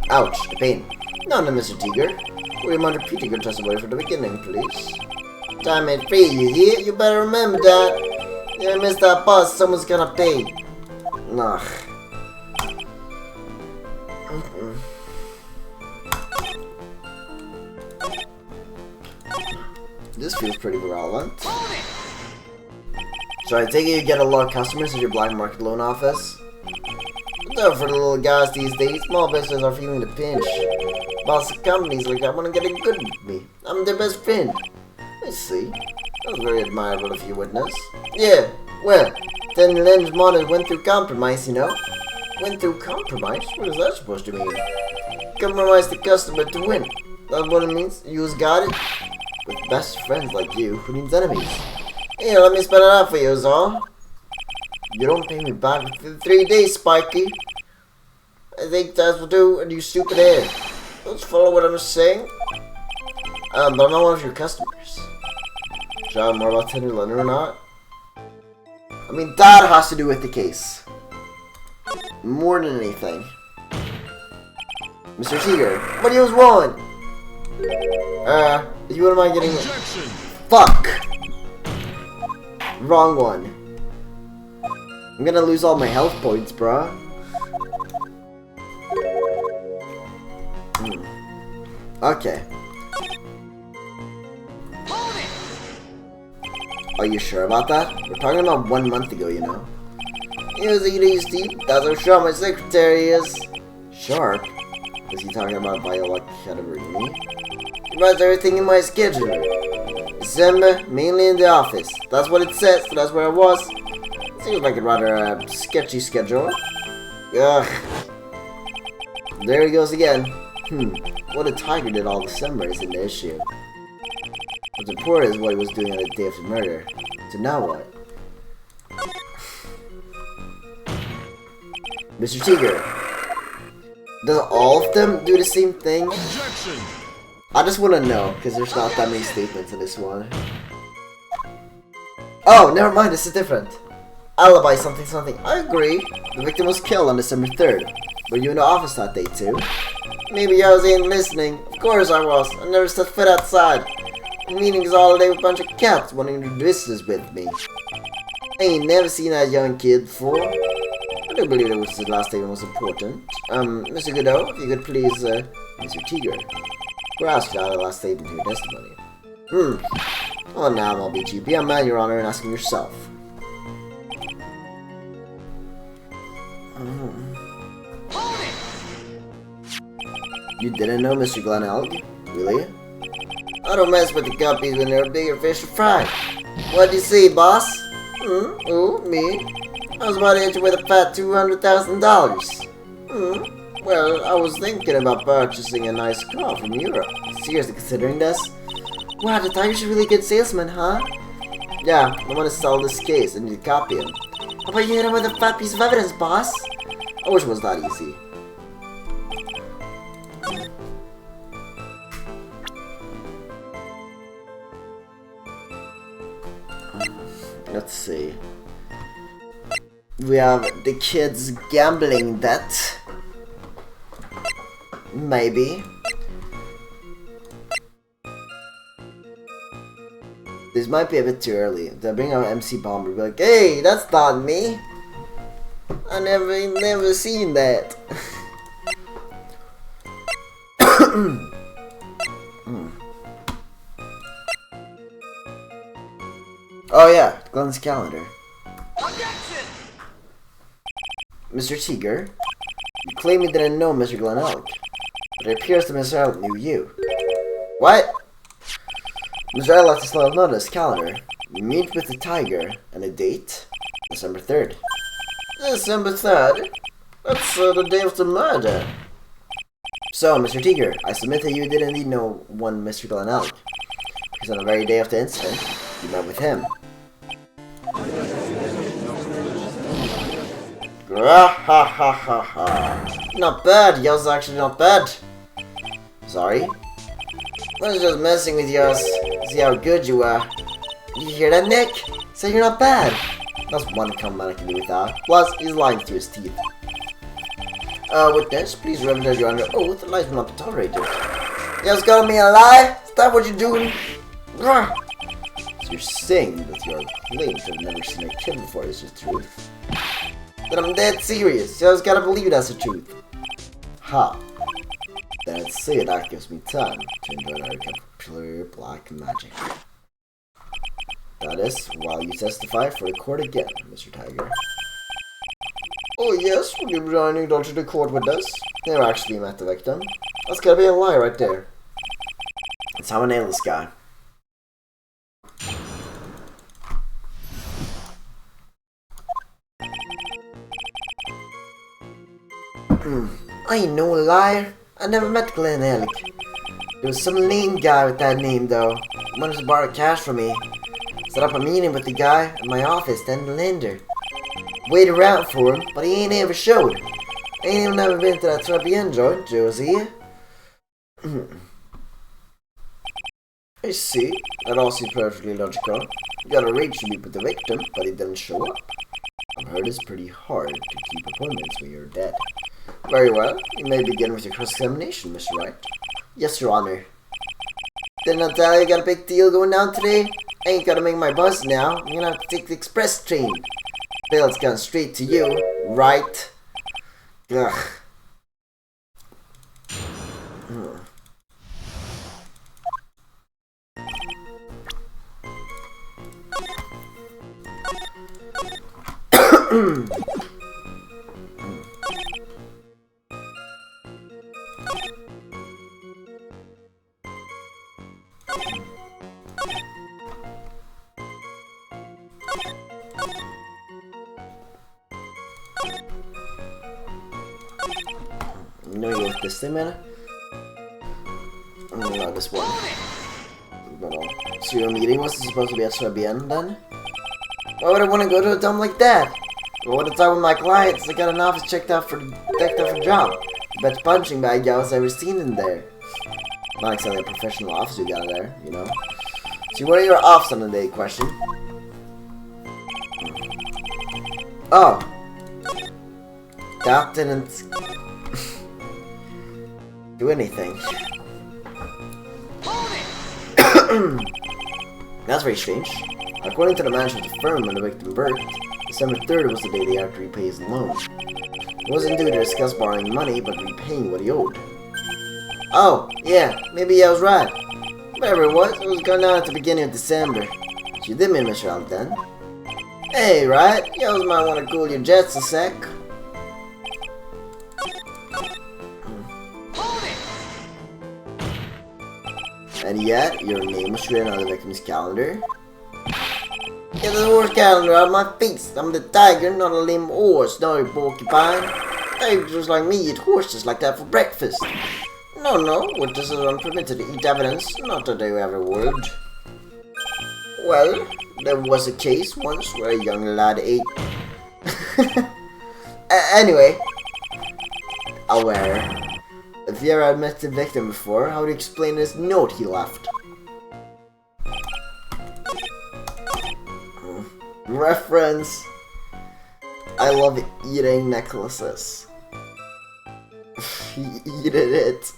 Ouch, the pain. No, Mr. Tiger. Will you mind repeating your testimony from the beginning, please? Time ain't free, you hear? You better remember that. You missed that bus, someone's gonna pay. Nah. This feels pretty relevant. So I take it you get a lot of customers at your black market loan office? Though for the little guys these days, small businesses are feeling the pinch. Boss of companies like that want to get it good with me. I'm their best friend. I see. That was very admirable of you, witness. Yeah, well, then Len's model went through compromise, you know? Went through compromise? What is that supposed to mean? Compromise the customer to win. That's what it means? You's got it? With best friends like you, who needs enemies? Here, let me spell it out for you, Zol. You don't pay me back within 3 days, Spiky. I think that will do, and you stupid head. Let's follow what I'm saying. But I'm not one of your customers. Should I have more about Tender Leonard or not? I mean, that has to do with the case. More than anything. Mr. Tiger, what do you want? You wouldn't mind getting... Objection! Fuck! Wrong one. I'm gonna lose all my health points, bruh. Okay. Are you sure about that? We're talking about 1 month ago, you know. Easy, Steve. That's how sharp my secretary is. Sharp? Was he talking about Viola Cadaverini? He writes everything in my schedule. December, mainly in the office. That's what it says, so that's where I was. Seems like a rather sketchy schedule. Ugh. There he goes again. What a Tiger did all December isn't the issue. What's important is what he was doing on the day of the murder. So now what? Mr. Tiger, does all of them do the same thing? Objection! I just want to know, because there's not that many statements in this one. Oh, never mind, this is different. Alibi something something. I agree. The victim was killed on December 3rd. Were you in the office that day too? Maybe I was ain't listening. Of course I was. I never set foot outside. Meetings all day with a bunch of cats wanting to do business with me. I ain't never seen that young kid before. I do believe that was the last statement was important. Mr. Godot, if you could please, Mr. Tiger. We're asked to add a last statement to your testimony. Oh, now I'll beat you. Be a man, Your Honor, and ask him yourself. You didn't know Mr. Glenelg? Really? I don't mess with the guppies when they're bigger fish to fry. What'd you say, boss? Who? Me? I was about to hit you with a fat $200,000. Well, I was thinking about purchasing a nice car from Europe. Seriously considering this? Wow, the Tiger's a really good salesman, huh? Yeah, I want to sell this case and you copy him. How about you hit him with a fat piece of evidence, boss? I wish it was that easy. Let's see. We have the kid's gambling debt. Maybe. This might be a bit too early. They'll bring out MC Bomber and be like, hey, that's not me. I never seen that. Oh yeah, Glenn's calendar. Objection! Mr. Tiger, you claim you didn't know Mr. Glenn Elk, but it appears that Mr. Elk knew you. What? Mr. Elk left us a little note on his calendar. You meet with the tiger, and a date, December 3rd. December 3rd? That's the day of the murder. So, Mr. Tiger, I submit that you did indeed know one Mr. Glenn Elk, because on the very day of the incident, you met with him. Not bad, yours actually not bad. Sorry. I was just messing with yours. See how good you are. You hear that, Nick? Say you're not bad. That's one comment I can do with that. Plus, he's lying through his teeth. Witness, please remember that you're under oath. Lies will not be tolerated. You just call me a lie? Is that what you're doing? So you're saying that your claim to have never seen a kid before is the truth? Then I'm dead serious. You just gotta believe that's the truth. Ha. Let's see, that gives me time to enjoy our cup of pure black magic. That is, while you testify for the court again, Mr. Tiger. Oh yes, will you be joining to the court with us? Never actually met the victim. That's gotta be a lie right there. That's how I nail this guy. I ain't no liar. I never met Glenn Elk. There was some lame guy with that name though. Wanted to borrow cash from me. Set up a meeting with the guy at my office, then the lender. Waited around for him, but he ain't ever showed. Ain't even never been to that Trapian joint, Josie. I see. That all seems perfectly logical. You got arranged to meet with the victim, but he didn't show up. I've heard it's pretty hard to keep appointments when you're dead. Very well. You may begin with your cross-examination, Mr. Wright. Yes, Your Honor. Didn't I tell you I got a big deal going down today? I ain't gotta make my bus now. I'm gonna have to take the express train. Bill's gone straight to you, right? Ugh. You know you want this thing, man? No, this one. So your meeting was supposed to be at Swabian then? Why would I want to go to a dump like that? I want to talk with my clients. I got an office decked out for job. The best punching bag y'all's ever seen in there. Not exactly a professional office you got there, you know. So what are your offs on the day? Question. Oh. That didn't do anything. That's very strange. According to the manager of the firm when the victim birthed, December 3rd was the day they had to repay his loan. It wasn't due to discuss borrowing money, but repaying what he owed. Oh, yeah, maybe I was right. Whatever it was going on at the beginning of December. So you did meet Mr. Elk then? Hey, right? You always might want to cool your jets a sec. And yet, your name was written on the victim's calendar. Get the horse calendar out of my face. I'm the tiger, not a lame horse, no porcupine. Tigers just like me eat horses like that for breakfast. No, witnesses are unpermitted to eat evidence, not that they ever would. Well, there was a case once where a young lad ate... Anyway. Aware. If you ever had met the victim before, how would you explain this note he left? Reference. I love eating necklaces. He eated it.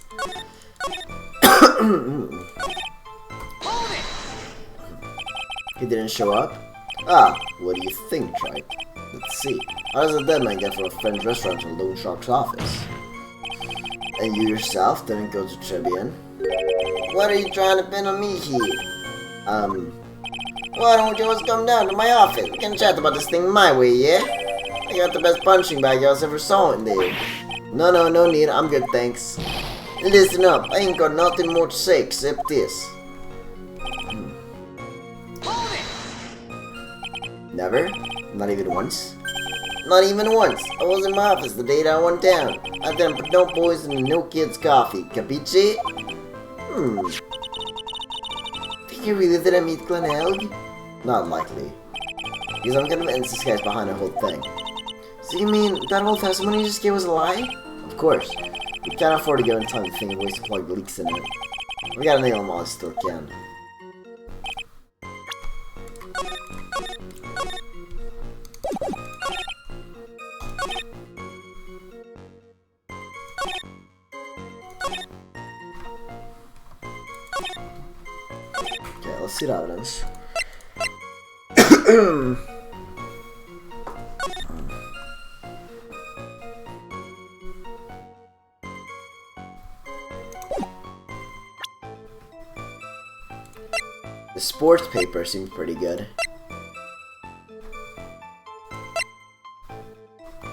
He didn't show up? Ah, what do you think, Tripe? Let's see. How does a dead man get from a French restaurant to Lone Shark's office? And you yourself didn't go to Trebian? What are you trying to pin on me here? Why don't you just come down to my office? We can chat about this thing my way, yeah? I got the best punching bag y'all ever saw in there. No need. I'm good, thanks. Listen up. I ain't got nothing more to say except this. Never? Not even once? Not even once. I was in my office the day that I went down. I didn't put no poison in no kid's coffee. Capiche? Think you really didn't meet Glenn Helg? Not likely. Because I'm convinced this guy's behind the whole thing. So you mean that whole testimony you just gave was a lie? Of course. We can't afford to go in time to think of ways to plug leaks in it. We gotta nail them all as still can. Okay, let's see the evidence. The sports paper seems pretty good.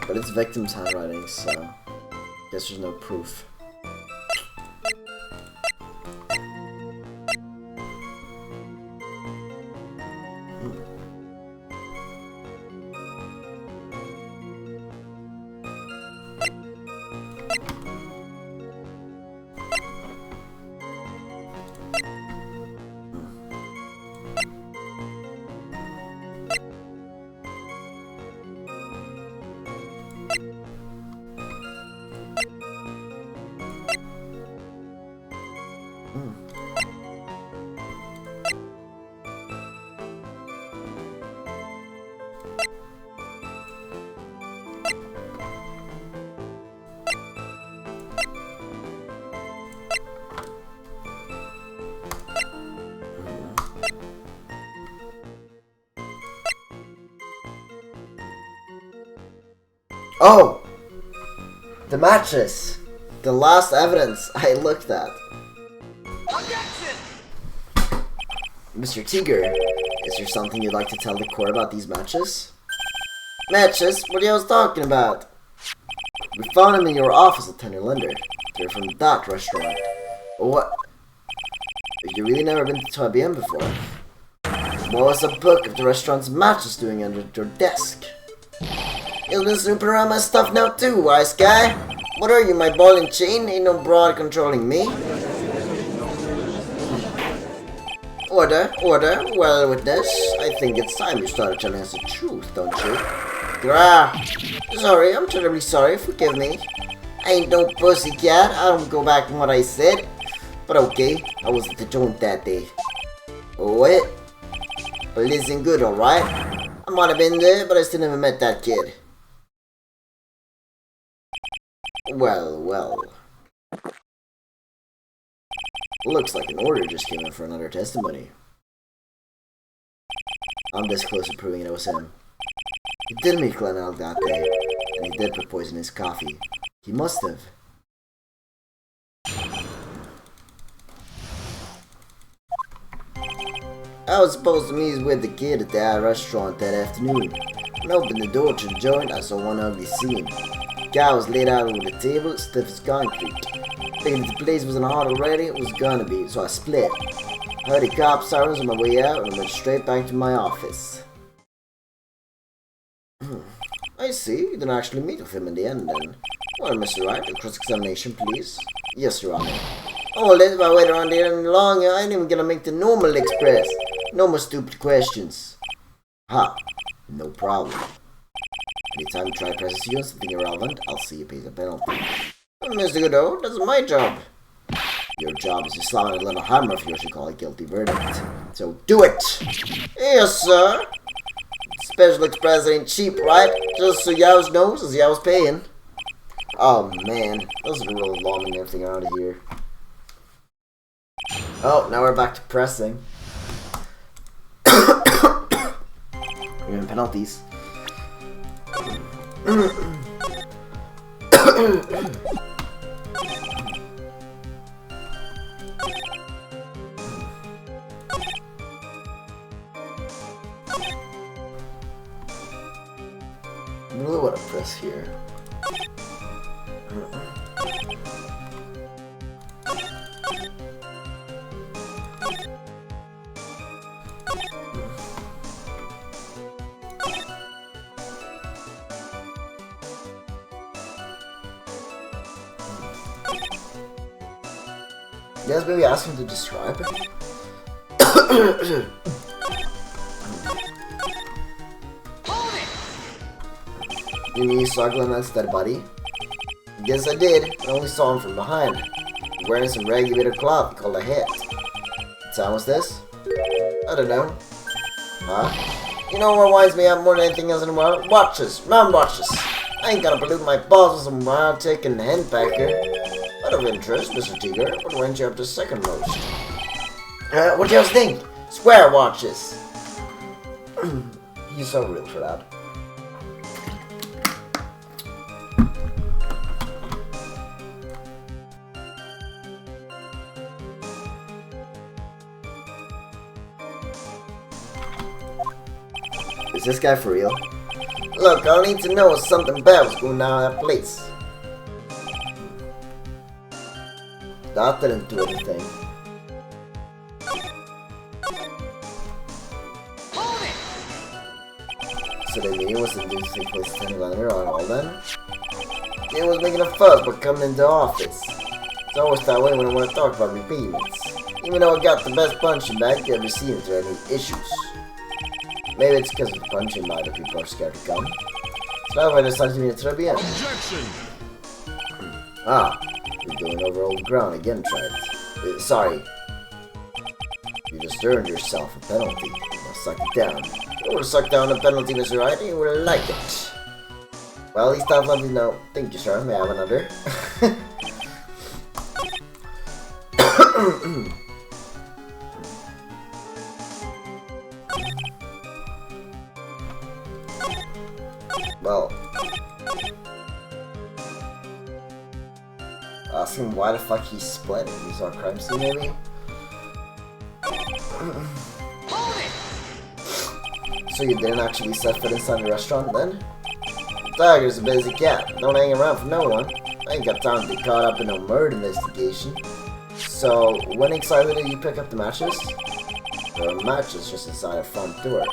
But it's victim's handwriting, so I guess there's no proof. Oh! The matches! The last evidence I looked at. Objection! Mr. Tiger, is there something you'd like to tell the court about these matches? Matches? What are you talking about? We found them in your office at Tender Linder. They're from that restaurant. What? You really never been to IBM before? What was a book of the restaurant's matches doing under your desk? You've been snooping around my stuff now too, wise guy. What are you, my ball and chain? Ain't no broad controlling me. Order. Well, witness, I think it's time you started telling us the truth, don't you? Grah. Sorry, I'm terribly sorry, forgive me. I ain't no pussycat, I don't go back on what I said. But okay, I was at the joint that day. What? Well, listen good, alright? I might have been there, but I still never met that kid. Well. Looks like an order just came in for another testimony. I'm this close to proving it was him. He did meet Glenn Elk that day, and he did put poison in his coffee. He must have. I was supposed to meet with the kid at that restaurant that afternoon. When I opened the door to the joint, I saw one ugly scene. The guy was laid out on the table, stiff as concrete. Thinking if the place wasn't hot already, it was gonna be, so I split. I heard the cop sirens on my way out, and I went straight back to my office. I see, you didn't actually meet with him in the end then. Well, Mr. Wright, a cross-examination, please. Yes, Your Honor. Hold it, if I wait around here any longer, I ain't even gonna make the normal express. No more stupid questions. Ha, no problem. Anytime you try to press you on something irrelevant, I'll see you pay the penalty. Mr. Godot, that's my job. Your job is to slam a little hammer if you should call a guilty verdict. So do it! Yes, sir! Special Express ain't cheap, right? Just so Yao's knows, as Yao's paying. Oh man, those are really long and everything out of here. Oh, now we're back to pressing. We're in penalties. I really want to press here. Yes, maybe ask him to describe it. You mean you saw Glenn instead, buddy? Yes, I did, but I only saw him from behind. Wearing some raggy bit of cloth called a hat. What time was this? I don't know. Huh? You know what winds me up more than anything else in the world? Watches. Round watches. I ain't gonna pollute my balls with some wild tick and hen packer. Out of interest, Mr. Tiger, what went you up to second most? What do you guys think? Square watches. You're so real for that. Is this guy for real? Look, all I need to know is something bad was going down at that place. That didn't do anything. So the meeting was to do take place 10 11 on all then? It was making a fuss but coming into the office. It's always that way when I want to talk about repayments. Even though I got the best punching bag you ever seen if there are any issues. Maybe it's because of the punching bag that people are scared to come. So that's why they decided to meet at Trilogy. Objection! Ah, you're going over old ground again, Trent. Sorry. You just earned yourself a penalty. You must suck it down. You would have sucked down a penalty, Mr. Wright, and you would have liked it. Well, at least I've let you know. Thank you, sir. May I have another? Well, ask him why the fuck he split. He saw a crime scene, maybe? So you didn't actually set foot inside the restaurant then? Tiger's a busy cat. Don't hang around for no one. I ain't got time to be caught up in no murder investigation. So, when exactly did you pick up the matches? There were matches just inside the front door.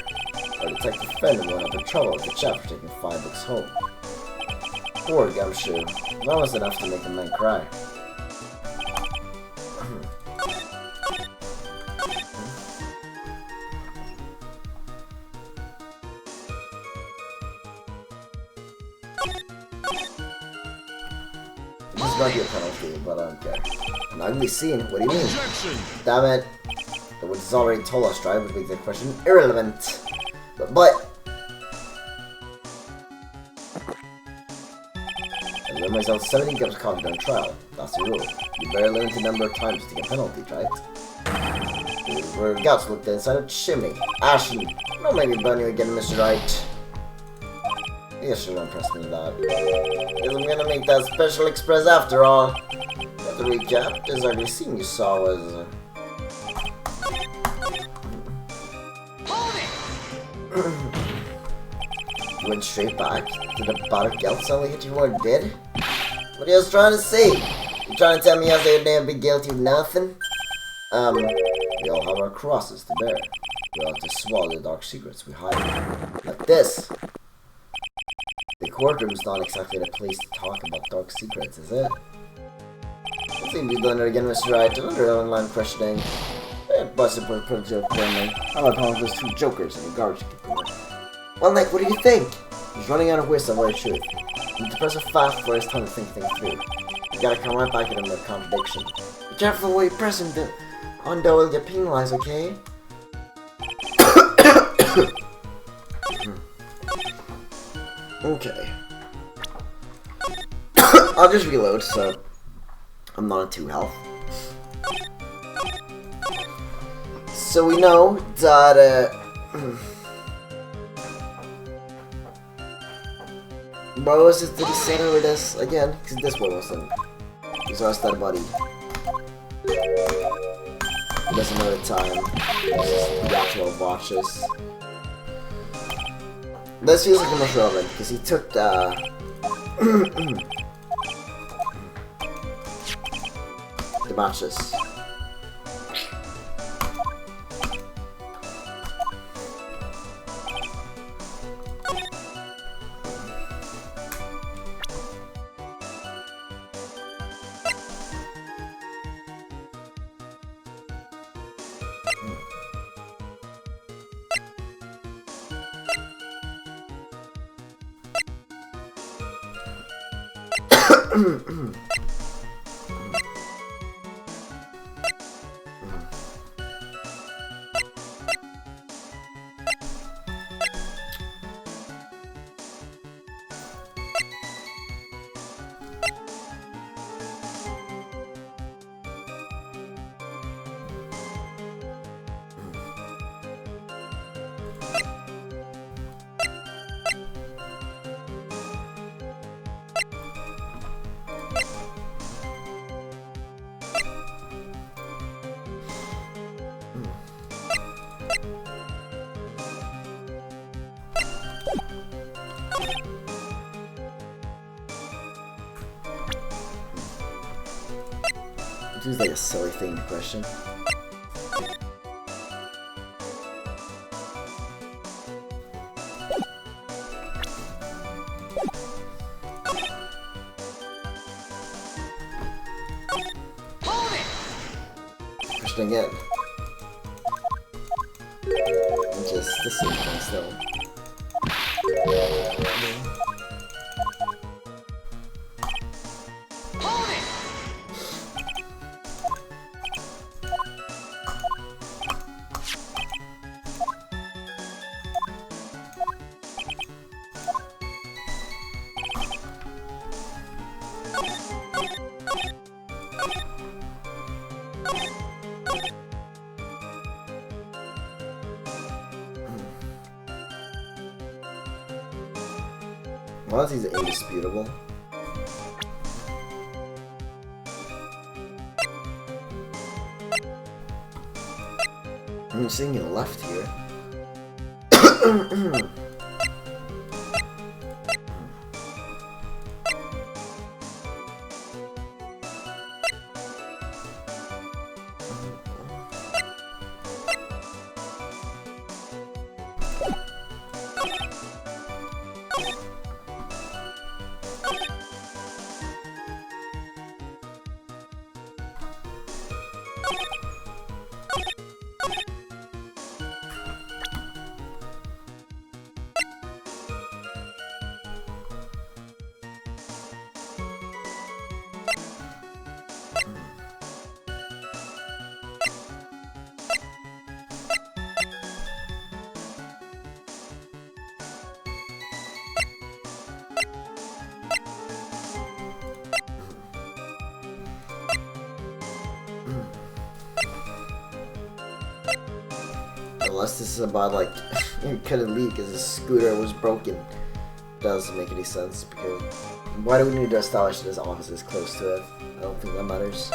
Our detective friend went up in trouble with the chap for taking 5 books home. Poor gumshoe. That was enough to make a man cry. This is gonna be a penalty, but I don't care. An ugly scene? What do you mean? Objection! Damn it. The witch already told us, right? Which makes the question irrelevant. But I give myself 17 cups of coffee during trial. That's the rule. You better limit the number of times to get a penalty, right? Where guts looked inside a chimney. Ashen. Don't make me burn you again, Mr. Wright. You guys should impress me with that. Because I'm gonna make that special express after all. But to recap, this ugly scene you saw was... You went straight back? Did the bottom guilt suddenly hit you weren't dead? What are you trying to say? You trying to tell me I would never be guilty of nothing? We all have our crosses to bear. We all have to swallow the dark secrets we hide. Like this. The courtroom's not exactly the place to talk about dark secrets, is it? Let's see if you've done it again, Mr. Wright. Another online questioning. Busted for a joke family. How about those 2 jokers in the garbage can? Well, Nick, what do you think? He's running out of wisdom, what truth. You need to press it fast before it's time to think things through. You gotta come right back at him with a contradiction. Be careful what you press him to. Hondo will get penalized, okay? Okay. I'll just reload, so I'm not at 2 health. So we know that, what was it? Did he say over this again? Because this one wasn't. He's lost that body. He doesn't know the time. The actual watches. This feels like the most relevant because he took the the matches. It seems like a silly thing to question. Question again. Just the same thing still. Unless he's indisputable. I'm seeing you left here. Unless this is about like it couldn't leave because his scooter was broken. Doesn't make any sense because why do we need to establish that his office is close to it? I don't think that matters.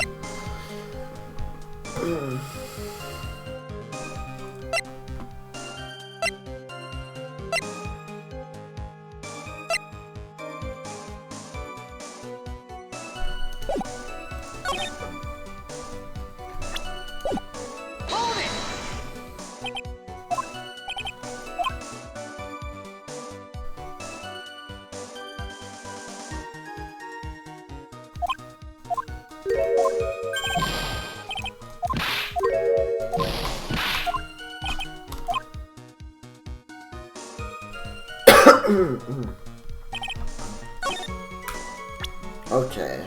Okay.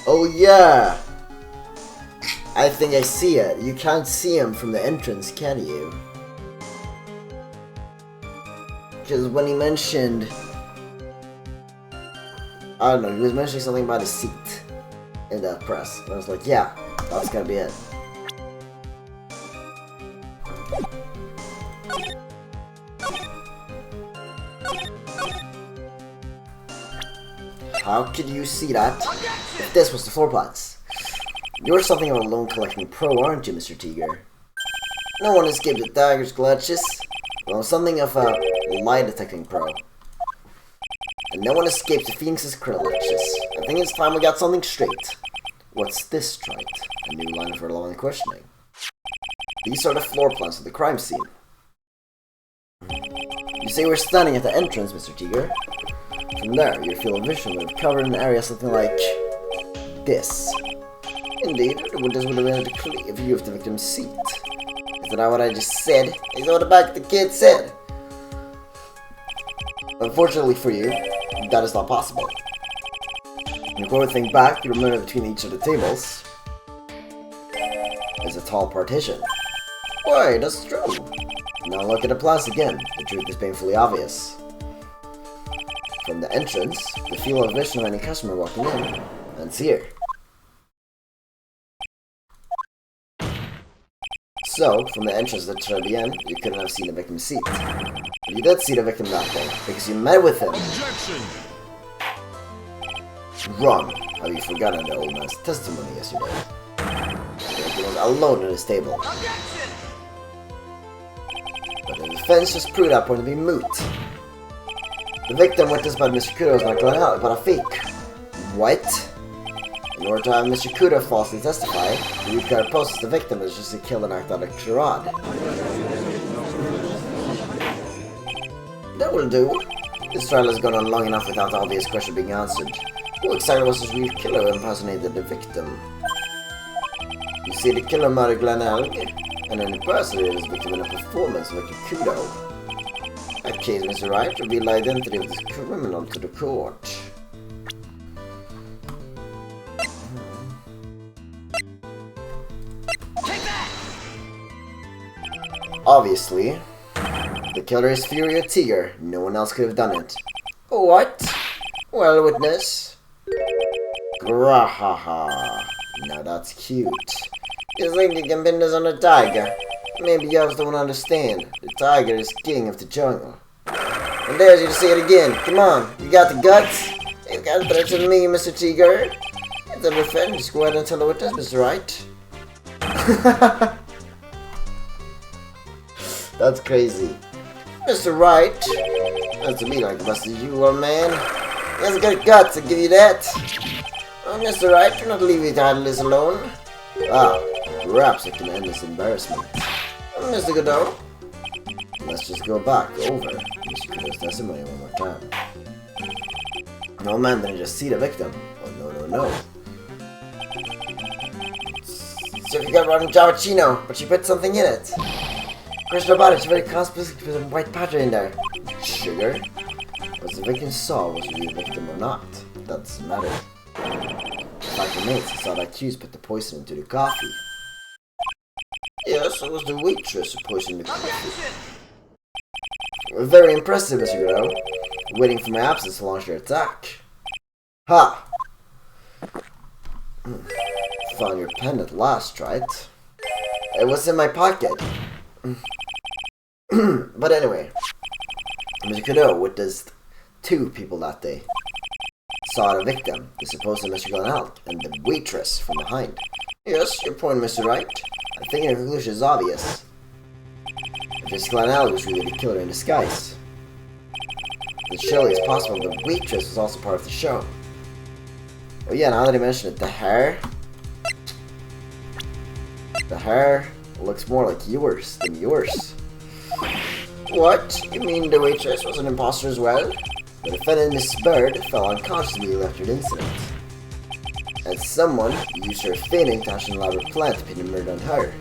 Oh yeah! I think I see it. You can't see him from the entrance, can you? Because when he mentioned... I don't know, he was mentioning something about his seat in that press. And I was like, yeah, that's gotta be it. How could you see that if this was the floor plans? You're something of a loan collecting pro, aren't you, Mr. Tiger? No one escaped the dagger's glitches. Well, something of a lie detecting pro. And no one escaped the Phoenix's glitches. I think it's time we got something straight. What's this, Trite? A new line for long questioning. These are the floor plans of the crime scene. You say we're standing at the entrance, Mr. Tiger. From there, your field of vision would have covered an area something like this. Indeed, the windows would have been a clear view of the victim's seat. Is that not what I just said? Is that what the back of the kid said? Unfortunately for you, that is not possible. When you go to think back, you remember between each of the tables is a tall partition. Why, that's true. Now look at the plans again. The truth is painfully obvious. From the entrance, the field of vision of any customer walking in ends here. So, from the entrance of the Trilogy, you couldn't have seen the victim's seat. But you did see the victim that day, because you met with him. Objection! Wrong. Have you forgotten the old man's testimony yesterday? The victim was alone at his table. Objection! But the defense just proved that point to be moot. The victim witnessed by Mr. Kudo was not going out, but a fake. What? In order to have Mr. Kudo falsely testify, the we've got to post the victim is just to kill and act out a charade. That will do. This trial has gone on long enough without the obvious question being answered. Who exactly was this real killer who impersonated the victim? You see, the killer murdered Glenn Elg, and then impersonated his victim in a performance of Mr. Kudo. That case, Mr. Wright, revealed the identity of this criminal to the court. Take that! Obviously, the killer is Fury Tiger. No one else could have done it. What? Well, witness. Grahaha. Now that's cute. You think you can pin this on a tiger? Maybe you just don't understand. The tiger is king of the jungle. And there's you to say it again. Come on, you got the guts? You got to threaten me, Mr. Tiger. If the defense, go ahead and tell the witness, Mr. Wright. That's crazy. Mr. Wright. That's to me like the best of you, old man. He hasn't got guts, I'll give you that. Oh, Mr. Wright, do not leave me to handle this alone. Ah, perhaps I can end this embarrassment. Mr. Godot, let's just go back over Mr. Godot's testimony one more time. No man didn't just see the victim. Oh, no. So if you got rotten Javachino, but she put something in it. Question about it, she very conspicuous with a white pattern in there. Sugar? What the victim saw was really a victim or not. That doesn't matter. The fact remains, he saw that accused put the poison into the coffee. Yes, it was the waitress who poisoned the coffee. Very impressive, Mr. Godot. Waiting for my absence to launch their attack. Ha! Found your pen at last, right? It was in my pocket. But anyway, Mr. Godot witnessed two people that day. Saw the victim, the supposed Mr. Glenelg, and the waitress from behind. Yes, your point, Mr. Wright. I think your conclusion is obvious. If Mr. Glenelg was really the killer in disguise, then surely it's possible the waitress was also part of the show. Oh yeah, now that I mention it, the hair looks more like yours than yours. What? You mean the waitress was an imposter as well? The defendant, Miss Bird, fell unconscious immediately after the incident. And someone used her fainting to hatch an elaborate plan to pin a murder on her.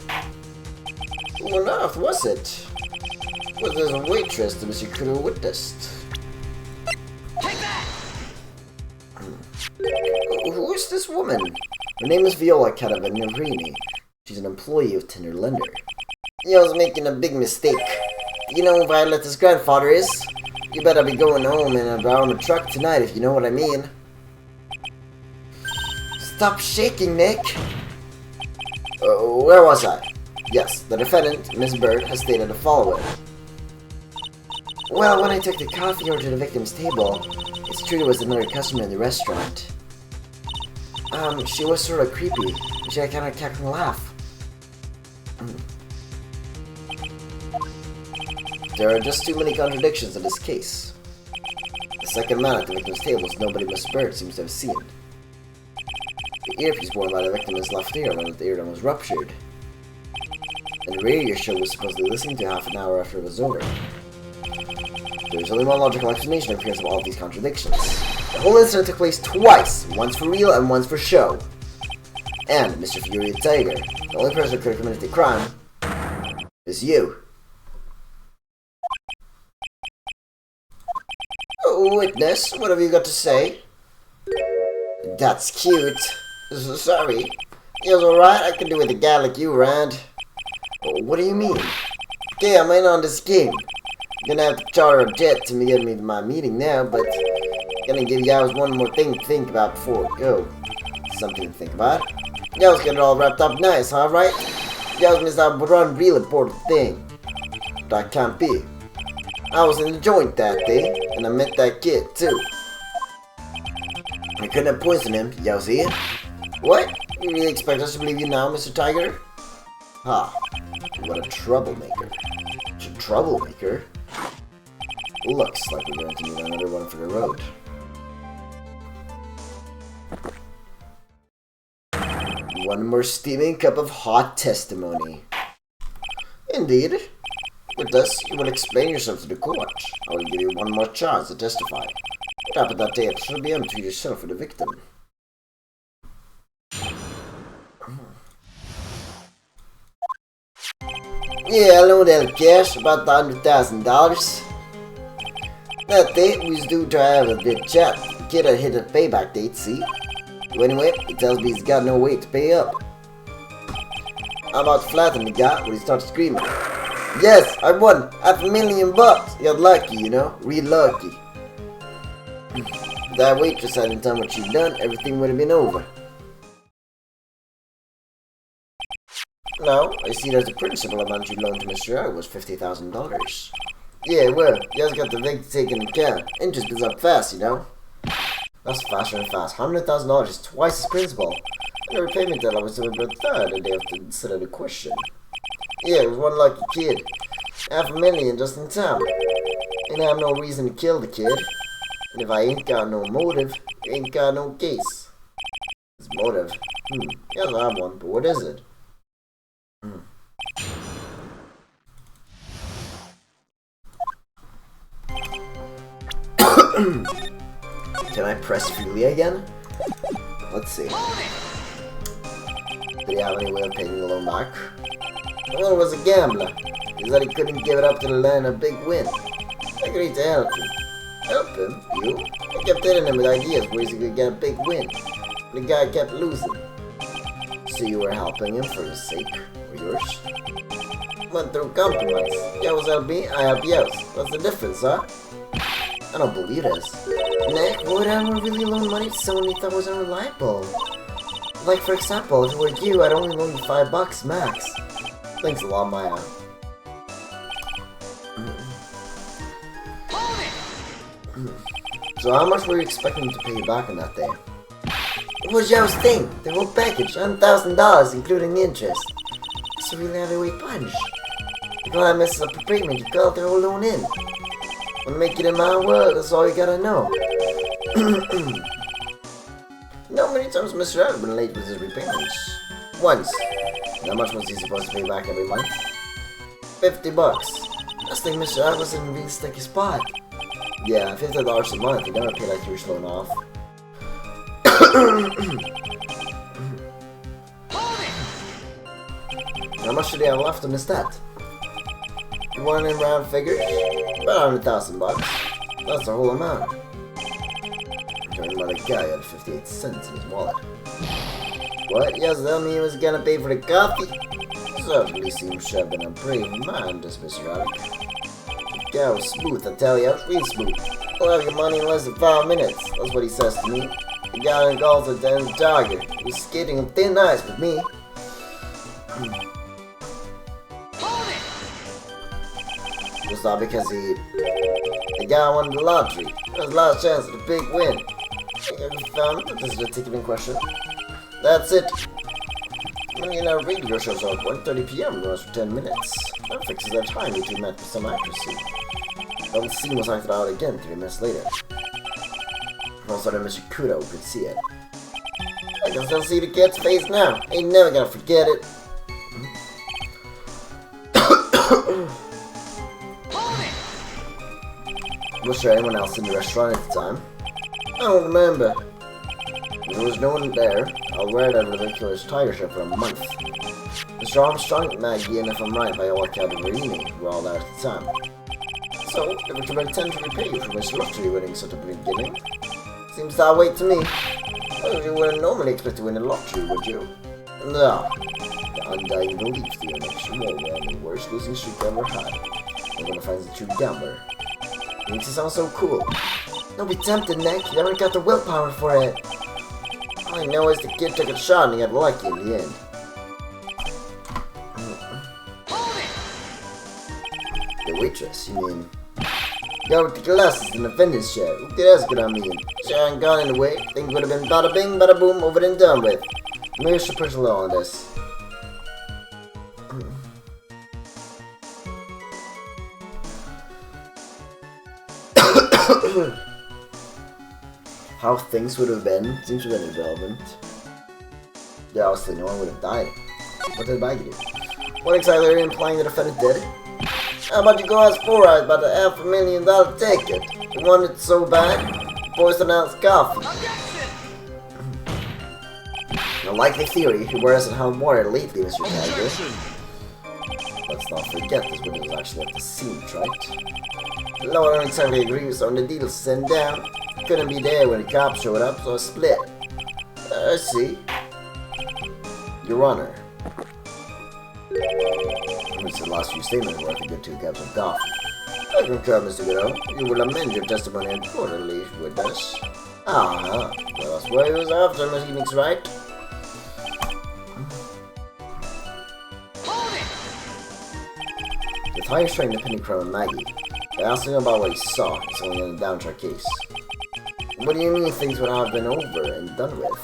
Who on earth was it? Was there a waitress that Mr. Kudo witnessed? Take that! Who is this woman? Her name is Viola Cadavarini. She's an employee of Tinder Lender. You was making a big mistake. You know who Violeta's grandfather is? You better be going home in a armored truck tonight, if you know what I mean. Stop shaking, Nick! Where was I? Yes, the defendant, Miss Bird, has stated the following. Well, when I took the coffee over to the victim's table, it's true there was another customer in the restaurant. She was sort of creepy. She had kind of cackling laugh. There are just too many contradictions in this case. The second man at the victim's table is nobody Miss Bird seems to have seen. The earpiece worn by the victim is left ear when the eardrum was ruptured. And the radio show was supposedly listening to half an hour after it was over. There is only one logical explanation in appearance of all of these contradictions. The whole incident took place twice, once for real and once for show. And, Mr. Fury the Tiger, the only person who could have committed the crime is you. Witness, what have you got to say? That's cute. Sorry. It was alright, I can do with a guy like you, Rand. What do you mean? Okay, I'm in on this game. Gonna have to charter a jet to get me to my meeting now, but gonna give you guys one more thing to think about before we go. Something to think about. You guys get it all wrapped up nice, huh, right? You guys missed out on one real important thing. That can't be. I was in the joint that day, and I met that kid, too. I couldn't have poisoned him, y'all see it? What? You really expect us to believe you now, Mr. Tiger? Ha. What a troublemaker. A troublemaker? Looks like we're going to need another one for the road. One more steaming cup of hot testimony. Indeed. With this, you will explain yourself to the court. I will give you one more chance to testify. What happened that day at 3 p.m. between yourself and the victim? Yeah, I know they'll cash about the $100,000. That day, we was due to have a bit chat. The kid had hit a payback date, see? So anyway, he tells me he's got no way to pay up. I'm about to flatten the guy when he starts screaming. Yes, I won $500,000. You're lucky, you know, real lucky. If that waitress hadn't done what she'd done, everything would have been over. No, I see that the principal amount you loaned to Mr. R was $50,000. Yeah, well, you guys got the big taken account. Interest is up fast, you know. That's faster and fast. $100,000 is twice his principal. And the repayment deadline was due about a third a day after consider the question. Yeah, it was one lucky kid. $500,000 just in time. And I have no reason to kill the kid. And if I ain't got no motive, you ain't got no case. His motive? Yes, I have one, but what is it? Can I press freely again? Let's see. Did he have any way of paying the loan back? Well, it was a gambler. He said he couldn't give it up till he landed a big win. I agreed to help him. Help him? You? I kept hitting him with ideas ways he could get a big win. The guy kept losing. So you were helping him for his sake, or yours? Went through compromise. You always help me, I help you. What's the difference, huh? I don't believe this. Nick, why would anyone really loan money to someone he thought was unreliable? Like, for example, if it were you, I'd only loan you $5 max. Thanks a lot, Maya. So how much were you expecting to pay you back on that day? What was y'all's thing? The whole package, $1,000, including interest. It's a really heavyweight punch. If I messes up a payment, you call the whole loan in. Wanna make it in my world, that's all you gotta know. You know how many times Mr. Ed has been late with his repayments? Once. How much was he supposed to pay back every month? $50. Last thing Mr. Ed was in a really sticky spot. Yeah, $50 a month, you never pay like you were slowing off. How much did he have left on his debt? You want in round figures? About $100,000. That's the whole amount. I'm talking about a guy who had 58 cents in his wallet. What? You tell me he was gonna pay for the coffee? Certainly seems to have been a brave man, this Mr. Alec. Go smooth, I tell you, real smooth. I'll have your money in less than 5 minutes. That's what he says to me. The guy in golf at the end of the target. He's skating on thin ice with me. Hold it! Just not because the guy won the lottery. There's a lot of chance of a big win. Have you found that this is the ticket in question? That's it. When our radio shows up 1:30 p.m. runs for 10 minutes. That fixes that time we two met with some accuracy. The scene was acted out again 3 minutes later. Also, Mr. Kudo could see it. I can still see the kid's face now. Ain't never gonna forget it. Was there anyone else in the restaurant at the time? I don't remember. There was no one there. I'll wear that ridiculous tiger shirt for a month. Mr. Armstrong, Maggie, and if I'm right, Viola Cadaverini were all there at the time. So, they were to intend to repay you for Mr. Lottery winnings at the beginning. Seems that way to me. Well, you wouldn't normally expect to win a lottery, would you? No. The undying belief the election will win the worst losing streak I ever had. I'm gonna find the true gambler. It makes it sound so cool. Don't be tempted, Nick. You haven't got the willpower for it. All I know is the kid took a shot and he got lucky in the end. The waitress, you mean? Go with the glasses in the vendor's chair. Who could ask what I mean? She hadn't gone anyway. Things would have been bada bing, bada boom, over and done with. Maybe I should push a little on this. How things would have been seems to have been irrelevant. Yeah, obviously no one would have died. What did Maggie do? What exactly are you implying the defendant did? How about you go ask 4 Eyes about the $500,000 ticket? You want it so bad? Poison Al's coffee. A likely theory, he wears it held more lately, Mr. Tiger. Let's not forget this when he was actually at the scene, right? The law don't exactly agrees on the deal sent down. Couldn't be there when the cops showed up, so I split. I see. Your Honor. It's the last few statements worth a good 2 cups of coffee. I concur, Mr. Goodall. You will amend your testimony accordingly with us. Ah, well, that's what he was after, Miss Phoenix, right? The tire trained the penny crown Maggie. They asked him about what he saw. It's only in the downtrack case. What do you mean things would have been over and done with?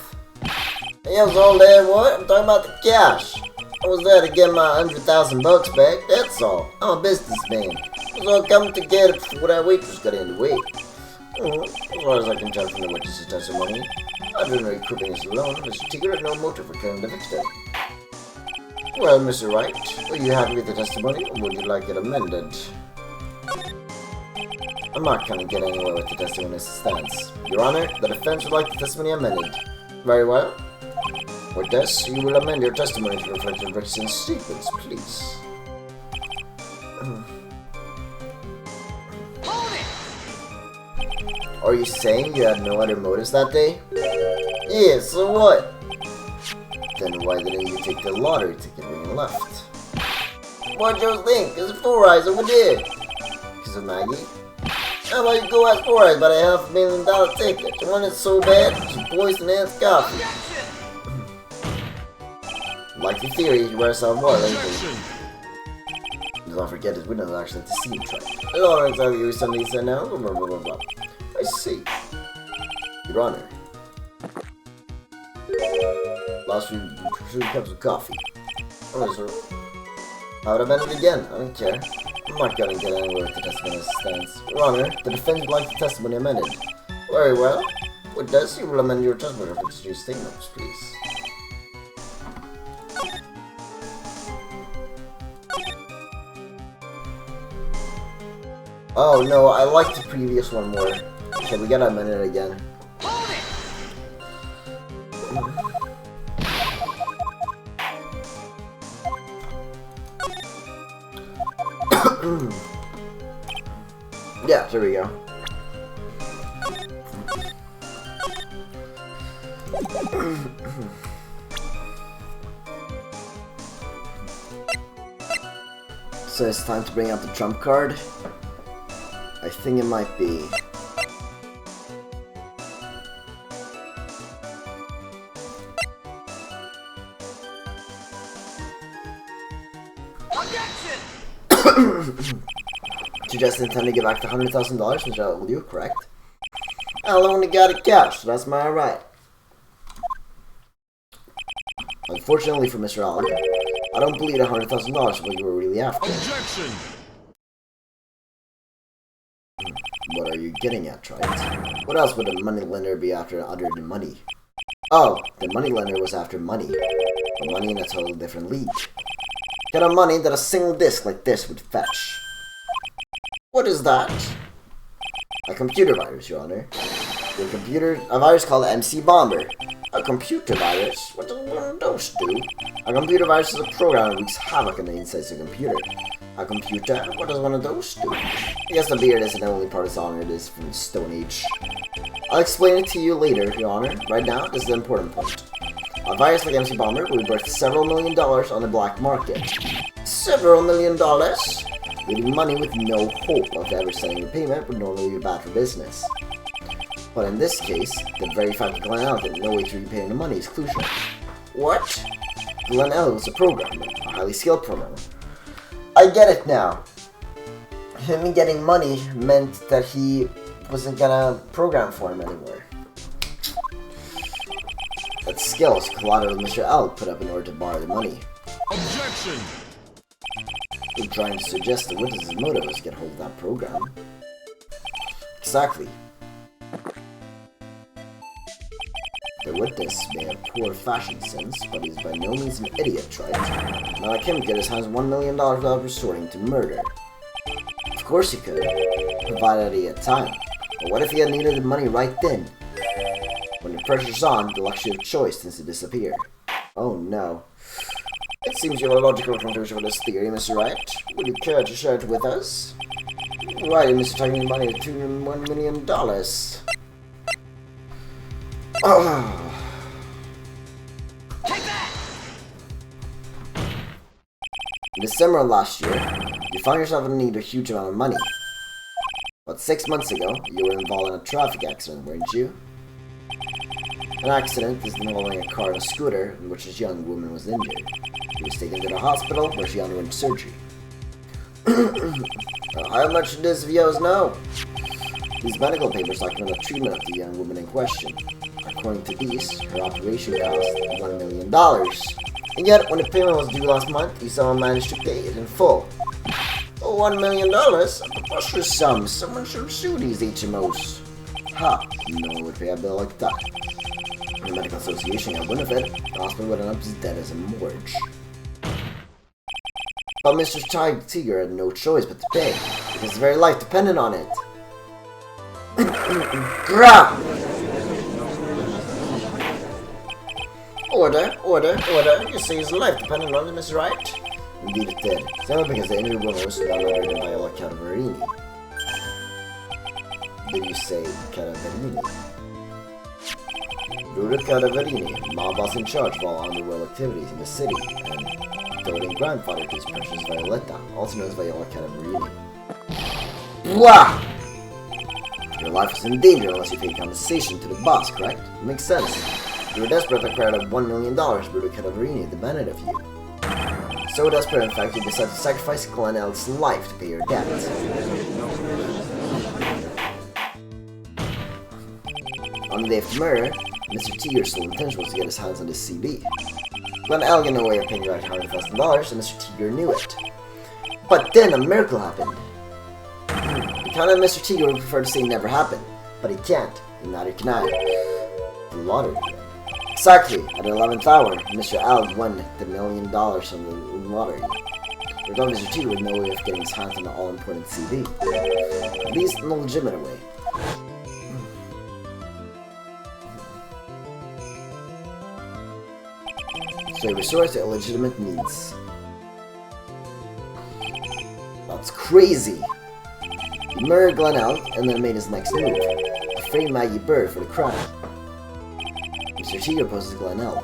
It was all there, what? I'm talking about the cash. I was there to get my $100,000 back, that's all. I'm a businessman. I was all coming together before that waitress got in the way. As far as I can tell from the witness's testimony, I didn't know equipping us alone. Mr. Tigger had no motive for killing the victim. Well, Mr. Wright, are you happy with the testimony, or would you like it amended? I'm not gonna get anywhere with the testimony as it stands. Your Honor, the defense would like the testimony amended. Very well. With this, you will amend your testimony to reflect your recent statements, please. Are you saying you had no other motives that day? Yeah, so what? Then why didn't you take the lottery ticket when you left? What you think? There's 4 Eyes over there. Because of Maggie? How about you go ask 4 Eyes about a $500,000 ticket? You want it so bad? You poison Anne's coffee. Like the theory, he wears out more lately. Don't forget his window is actually at the scene track. I don't know exactly what somebody said now. Blah, blah, blah, blah. I see. Your Honor. Last few cups of coffee. Oh, sir. I would amend it again. I don't care. I'm not gonna get anywhere with the testimony as it stands. Your Honor, the defense would like the testimony amended. Very well. With this, you will amend your testimony with your statements, please. Oh no, I like the previous one more. Okay, we gotta amend it again. Yeah, there we go. So it's time to bring out the trump card. I think it might be. Objection! You just intend to give back the $100,000, Mr. L, will you? Correct? I only got it cash, so that's my right. Unfortunately for Mr. Allen, I don't believe $100,000 is what you were really after. Objection! What are you getting at, Trite? What else would a moneylender be after other than money? Oh, the moneylender was after money. But money in a totally different league. Kind of money that a single disc like this would fetch. What is that? A computer virus, Your Honor. A virus called MC Bomber. A computer virus? What does one of those do? A computer virus is a program that wreaks havoc on the insides of a computer. A computer? What does one of those do? I guess the beard isn't the only part of honor, it is from the Stone Age. I'll explain it to you later, Your Honor. Right now, this is the important point. A virus like MC Bomber will be worth several $million on the black market. Several $1 million? Leaving money with no hope of ever sending a payment would normally be bad for business. But in this case, the very fact that Glenn L had no way to repay the money is crucial. What? Glenn L was a programmer, a highly skilled programmer. I get it now. Him getting money meant that he wasn't gonna program for him anymore. That skill is collateral Mr. L put up in order to borrow the money. Objection! You're trying to suggest that witness's motive was to get hold of that program. Exactly. The witness may have poor fashion sense, but he's by no means an idiot, Trite. Not like him to get his hands $1 million without resorting to murder. Of course he could, provided he had time. But what if he had needed the money right then? When the pressure's on, the luxury of choice tends to disappear. Oh no. It seems you have a logical conclusion for this theory, Mr. Wright. Would you care to share it with us? Why did Mr. Taking money to $1 million? Oh. Take that! In December of last year, you found yourself in need of a huge amount of money. But 6 months ago, you were involved in a traffic accident, weren't you? An accident is involving a car and a scooter in which a young woman was injured. She was taken to the hospital where she underwent surgery. How much did this VOs know? These medical papers document the treatment of the young woman in question. According to these, her operation cost $1 million. And yet, when the payment was due last month, you somehow managed to pay it in full. Oh, $1 million? A preposterous sum. Someone should sue these HMOs. Ha! No one would pay a bill like that. When the medical association got wind of it, the hospital would end up as dead as a morgue. But Mr. Tiger had no choice but to pay, because his very life depended on it. Grab! Order, order, order. You say his life depended on it, Mr. Wright? Indeed it did. Simply because the injured woman was found murdered by Viola Cadaverini. Did you say Cadaverini? Ruta Cadaverini, mob boss in charge of all underworld activities in the city, and doting grandfather to his precious Violetta, also known as Viola Cadaverini. Blah! Your life is in danger unless you pay compensation to the boss, correct? It makes sense. You were desperate to acquire $1 million Ruta Cadaverini demanded of you. So desperate, in fact, you decided to sacrifice Glenn L's life to pay your debt. On the day of the murder, Mr. Tiger's sole intention was to get his hands on this CD. Glenn L had no way of paying back $100,000, and Mr. Tiger knew it. But then a miracle happened. The kind of Mr. Tiger would prefer to say never happened, but he can't, and neither can I. The lottery. Exactly, at the 11th hour, Mr. L won the $1 million on the lottery. Although Mr. Tiger had no way of getting his hands on the all-important CD. At least in a legitimate way. So he resorts to illegitimate means. That's crazy! He murdered Glenn L and then made his next move, to frame Maggie Bird for the crime. Mr. Tiger poses Glenn L,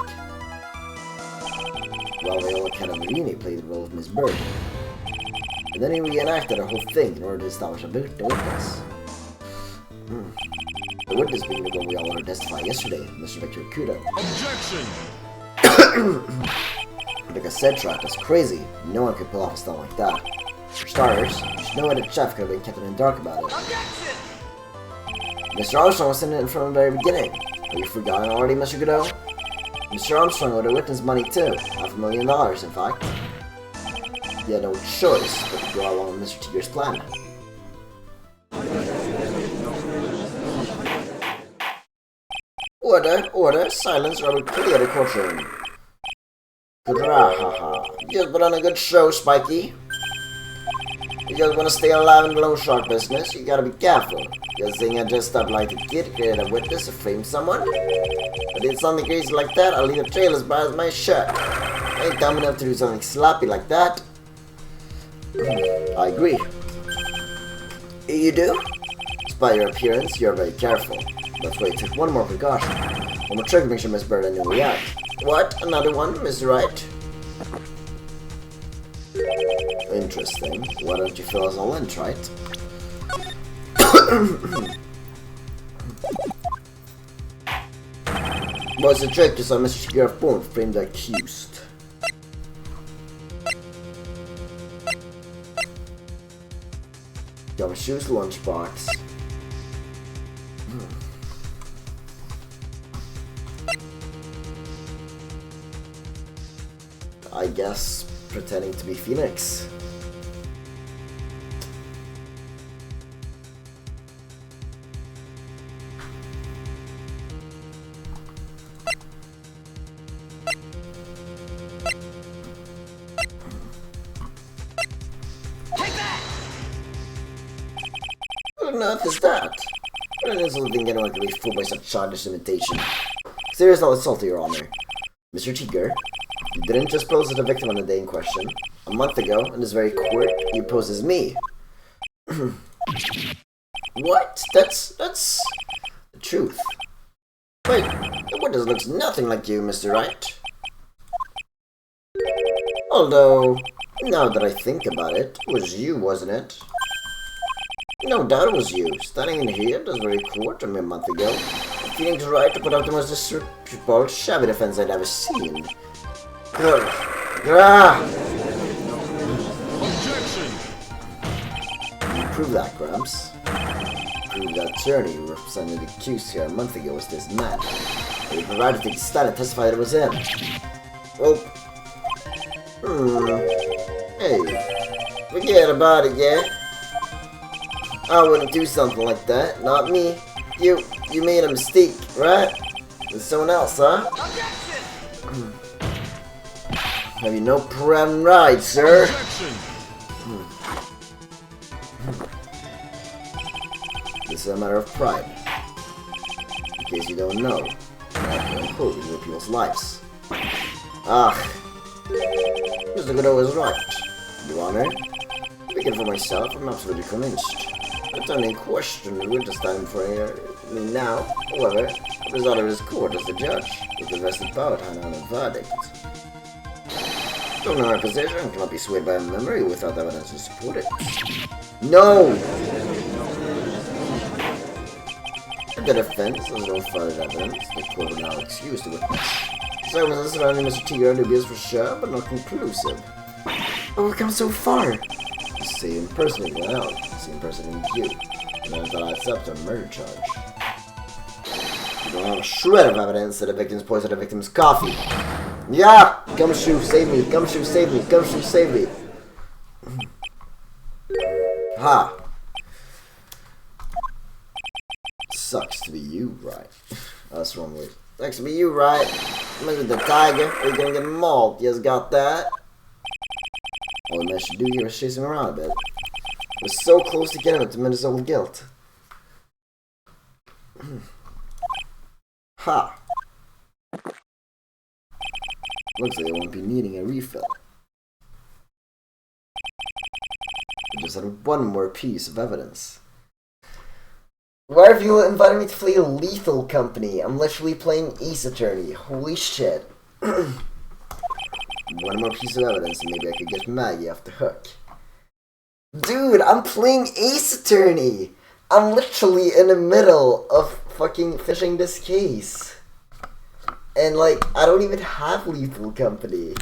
while Viola Cadaverini played the role of Miss Bird. And then he reenacted the whole thing in order to establish a witness. The witness being the one we all heard testify yesterday, Mr. Victor Kuda. Objection! Like I said, Trot, that's crazy. No one could pull off a stunt like that. For starters, there's no way the chef could have been kept in the dark about it. Objection! Mr. Armstrong was in it from the very beginning. Have you forgotten already, Mr. Godot? Mr. Armstrong owed a witness money too. $500,000, in fact. He had no choice but to go along with Mr. Tigger's plan. Order, silence, or I will clear the courtroom. Grahaha. You just put on a good show, Spiky. You just want to stay alive in the loan shark business, you gotta be careful. You think I dressed up like a kid, created a witness, to frame someone? If I did something crazy like that, I'll leave a trail as bright as my shirt. I ain't dumb enough to do something sloppy like that. I agree. You do? Despite your appearance, you're very careful. That's why you took one more precaution. One more trick to make sure Miss Bird knew we act. What? Another one, Miss Wright? Interesting. Why don't you fill us all in, Trite? What's the trick to saw Mr. Shigure Bone frame the accused? Gumshoe's lunchbox. I guess pretending to be Phoenix. Take that! What on earth is that? I don't think anyone can be fooled by such childish imitation. Serious assault, Your Honor. Mr. Tiger, you didn't just pose as the victim on the day in question. A month ago, in this very court, you posed as me. What? That's the truth. Wait, the witness looks nothing like you, Mr. Wright. Although, now that I think about it, it was you, wasn't it? No doubt it was you, standing in here at this very court a mere month ago, feeling the right to put up the most disreputable, shabby defense I'd ever seen. Objection! You prove that, Gramps. Prove that attorney who represented the accused here a month ago was this man. He provided to take the stand and testify that it was him. Well, hey, forget about it, yeah? I wouldn't do something like that, not me. You made a mistake, right? With someone else, huh? Objection! Have you no pride and right, sir? Objection! This is a matter of pride. In case you don't know, I have no hope in your people's lives. Ah, Mr. Godot is right, Your Honor. Speaking for myself, I'm absolutely convinced. The attorney in question who witness standing for me now, however, the result of his court as the judge, with the vested power to hand on a verdict. Don't know our position, cannot be swayed by a memory without evidence to support it. No! The defense has no further evidence. The court will now excuse the witness. Circumstances surrounding Mr. Tiger are dubious for sure, but not conclusive. But we've come so far! The same person in the out, the same person in you. And that adds up to a murder charge. You don't have a shred of evidence that the victim's poisoned the victim's coffee. Yeah! Gumshoe, save me! Gumshoe, save me! Gumshoe, save me! Ha! Sucks to be you, right? That's wrong way. Sucks to be you, right? Look at the tiger. We're gonna get mauled. You just got that? All we managed to do here was chase him around a bit. We're so close to getting him to admit his own guilt. Ha! Looks like they won't be needing a refill. We just had one more piece of evidence. Why have you invited me to play a lethal company? I'm literally playing Ace Attorney. Holy shit. One more piece of evidence and maybe I could get Maggie off the hook. Dude, I'm playing Ace Attorney! I'm literally in the middle of fucking fishing this case. And like, I don't even have lethal company.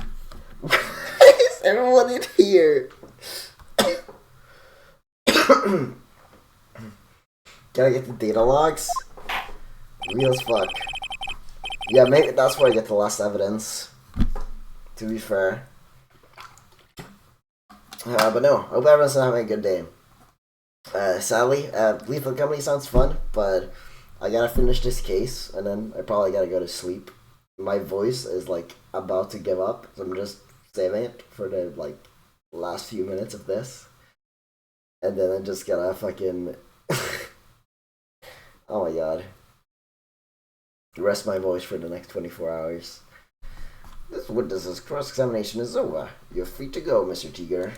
Why is everyone in here? Can I get the data logs? Real as fuck. Yeah, maybe that's where I get the last evidence. To be fair. But no, I hope everyone's having a good day. Sadly, Lethal Company sounds fun, but I gotta finish this case, and then I probably gotta go to sleep. My voice is, like, about to give up, so I'm just saving it for the, like, last few minutes of this. And then I'm just gonna fucking... oh my god. Rest my voice for the next 24 hours. This witness's cross-examination is over. You're free to go, Mr. Tiger.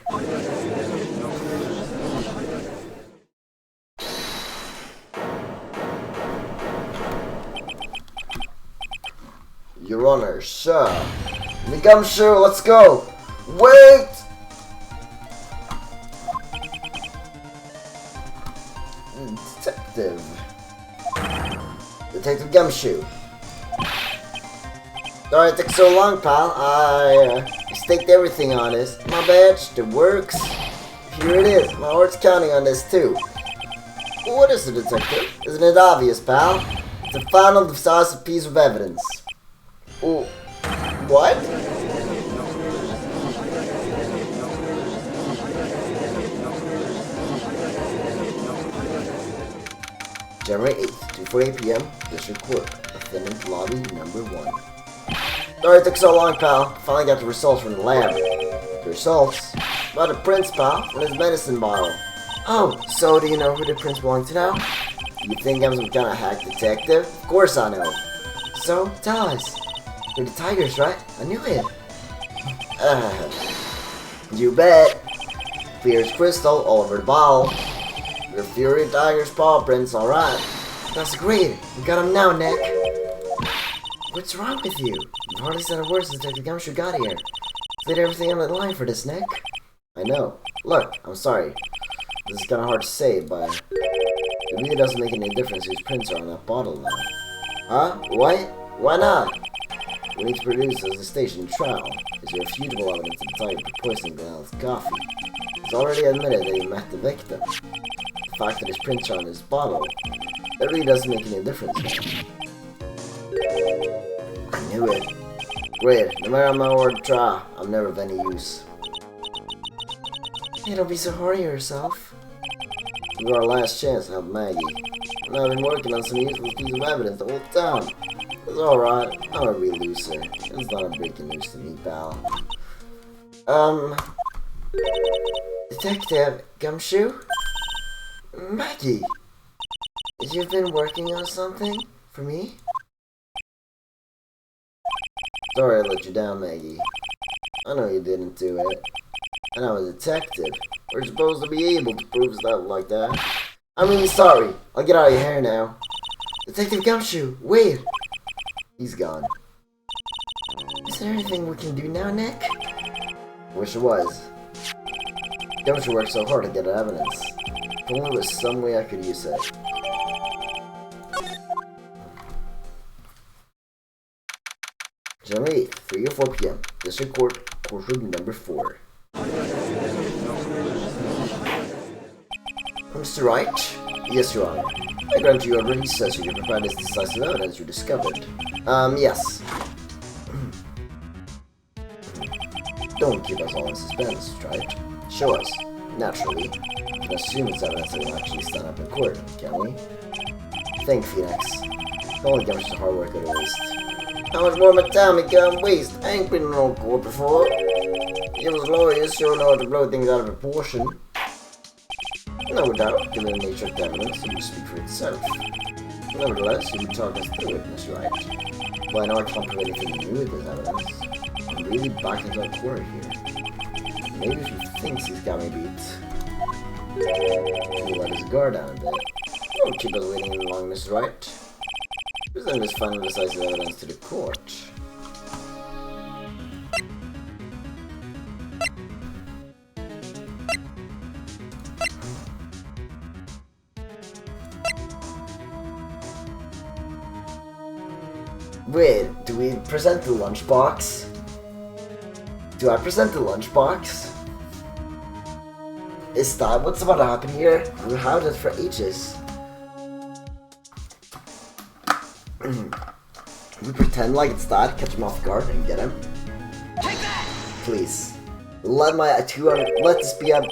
Your Honor, sir. The gumshoe, let's go! Wait! Detective Gumshoe. Sorry it took so long, pal. I staked everything on this. My badge, it works. Here it is. My heart's counting on this, too. What is it, detective? Isn't it obvious, pal? It's a final decisive piece of evidence. Oh, what? January 8th, 2:48 p.m., District Court, Defendant Lobby number 1. Sorry it took so long, pal. Finally got the results from the lab. The results? About the prince, pal, and his medicine bottle. Oh, so do you know who the prince belongs to now? You think I'm some kind of hack detective? Of course I know. So, tell us. You're the Tigers, right? I knew it. You bet. Fierce crystal all over the bottle. Your Fury Tiger's paw prints, alright. That's great. We got him now, Nick. What's wrong with you? You've hardly said a word since Detective Gumshoe got here. Laid everything on the line for this, Nick. I know. Look, I'm sorry. This is kind of hard to say, but it really doesn't make any difference whose prints are on that bottle now. Huh? What? Why not? We need to produce as a station trial. Is irrefutable evidence of the type of poisoning Glenel's coffee. He's already admitted that he met the victim. The fact that his prints are on his bottle, that really doesn't make any difference. I knew it. Great. No matter how my word to try, I'm never of any use. Hey, don't be so hard on yourself. This is our last chance to help Maggie. And I've been working on some useful piece of evidence the whole time. It's alright. I'm a real loser. It's not a breaking news to me, pal. Detective Gumshoe? Maggie! You've been working on something? For me? Sorry I let you down, Maggie. I know you didn't do it. And I'm a detective. We're supposed to be able to prove stuff like that. I'm really sorry. I'll get out of your hair now. Detective Gumshoe, wait! He's gone. Is there anything we can do now, Nick? Wish it was. Gumshoe worked so hard to get evidence. If only there was some way I could use it. January 8th, 3 or 4 p.m. District Court, Courtroom number 4. Mr. Wright? Yes, Your Honor. I grant you a recess you can provide this decisive evidence you discovered. Yes. Don't keep us all in suspense, right? Show us. Naturally. We can assume it's evidence that will actually stand up in court, can't we? Thank Phoenix. Only Gumshoe's hard work go to waste. How much more of my time it gone waste? I ain't been in no court before. You was lawyers sure know how to blow things out of proportion. No doubt, given the nature of the evidence, it will speak for itself. Nevertheless, you can talk us through it, Mr. Wright. Well, I know I can't prove anything new with this evidence. I'm really backing into a quarter here. Maybe if he thinks he's got me beat, he'll let his guard down a bit. Don't keep us waiting any long, Mr. Wright. Present this final decisive evidence to the court. Wait, do we present the lunchbox? Do I present the lunchbox? Is that what's about to happen here? We've had it for ages. We pretend like it's that, catch him off guard and get him. Take that! Please. Let this be a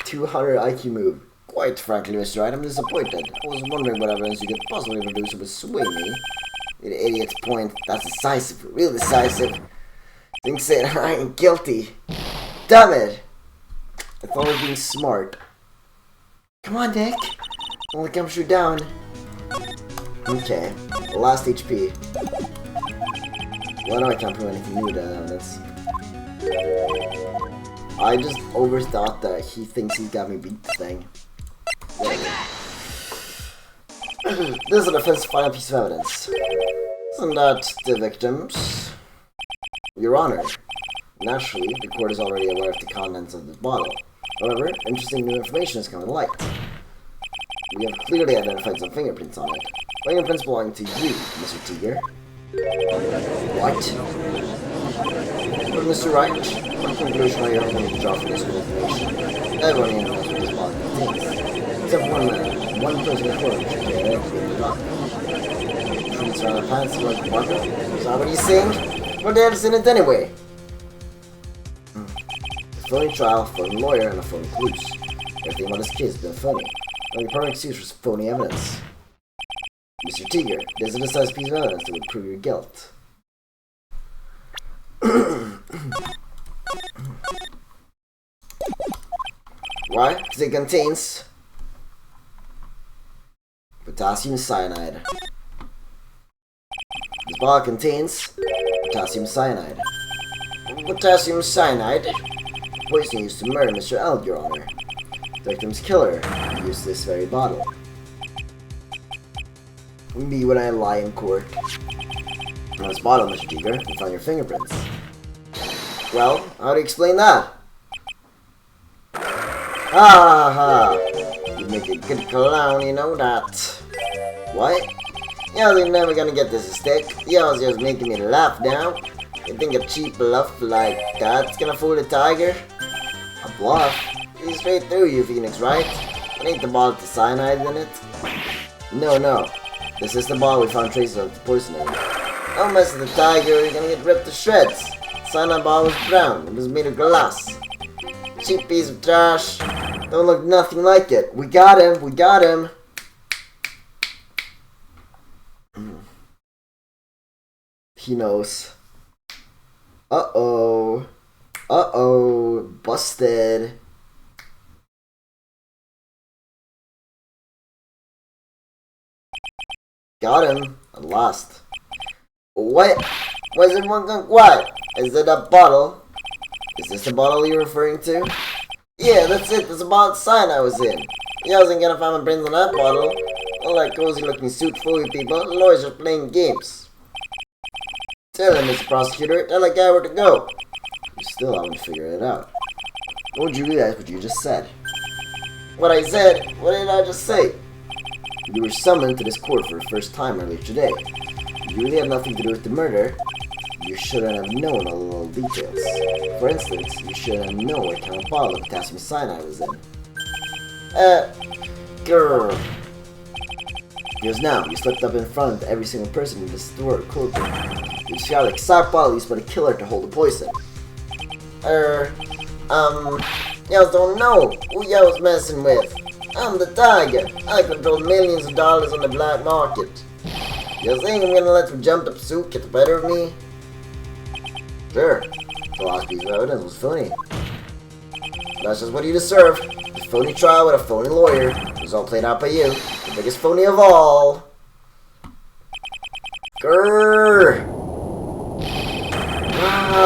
200 IQ move. Quite frankly, Mr. Wright, I'm disappointed. I was wondering what evidence you could possibly produce that would sway me. The idiot's point, that's decisive, real decisive. Thinks that I ain't guilty. Damn it! I thought I was being smart. Come on, Nick. Only come shoot down. Okay, last HP. Well, no, I can't prove anything new to evidence. I just overthought that he thinks he's got me beat the thing. This is the defense's final piece of evidence. Isn't that the victims? Your Honor. Naturally, the court is already aware of the contents of this bottle. However, interesting new information has come to light. We have clearly identified some fingerprints on it. Fingerprints belonging to you, Mr. Tiger. What? But Mr. Wright, what conclusion are you hoping to draw from this new information? Everyone here knows what this bottle contains. Except one man, one person in court, which is the doctor. Treats around the pants like water? Is that what he's saying? What the hell's in it anyway? A phony trial, phony lawyer, and a phony police. Everything about this case has been phony. Only perfect excuse for phony evidence. Mr. Tiger, there's a decisive piece of evidence that would prove your guilt. Why? Because it contains potassium cyanide. This bottle contains potassium cyanide. Potassium cyanide? Poison used to murder Mr. L, Your Honor. The victim's killer used this very bottle. Me when I lie in court. On this bottle, Mr. Tiger, we found your fingerprints. Well, how do you explain that? Ha ha! You make a good clown, you know that. What? Yeah, they're never gonna get this a stick. Y'all's just making me laugh now. You think a cheap bluff like that's gonna fool the tiger? A bluff? He's straight through you, Phoenix, right? It ain't the bottle with the cyanide in it. No. This is the bottle we found traces of the poison in. Don't mess with the tiger, you're gonna get ripped to shreds. The cyanide bottle was brown. It was made of glass. Cheap piece of trash. Don't look nothing like it. We got him. He knows. Uh-oh. Busted. Got him. At last. What? Was it one gun? What? Is it a bottle? Is this the bottle you're referring to? Yeah, that's it. That's the bottle of cyanide I was in. You wasn't gonna find my brains on that bottle. All that cozy looking suit for you people. The lawyers are playing games. Tell him, Mr. Prosecutor. Tell that guy where to go. You still haven't figured it out. What would you realize what you just said? What I said? What did I just say? You were summoned to this court for the first time earlier today. You really have nothing to do with the murder. You shouldn't have known all the little details. For instance, you shouldn't have known what kind of bottle of potassium cyanide was in. Grrr. Because now, you slipped up in front of every single person in this store courtroom. You described the exact bottle used by the killer to hold the poison. Y'all don't know who y'all was messing with. I'm the tiger. I control millions of dollars on the black market. You think I'm gonna let some jumped up suit get the better of me? Sure. The last piece of evidence was phony. That's just what you deserve. A phony trial with a phony lawyer. It was all played out by you. The biggest phony of all. Grrr! I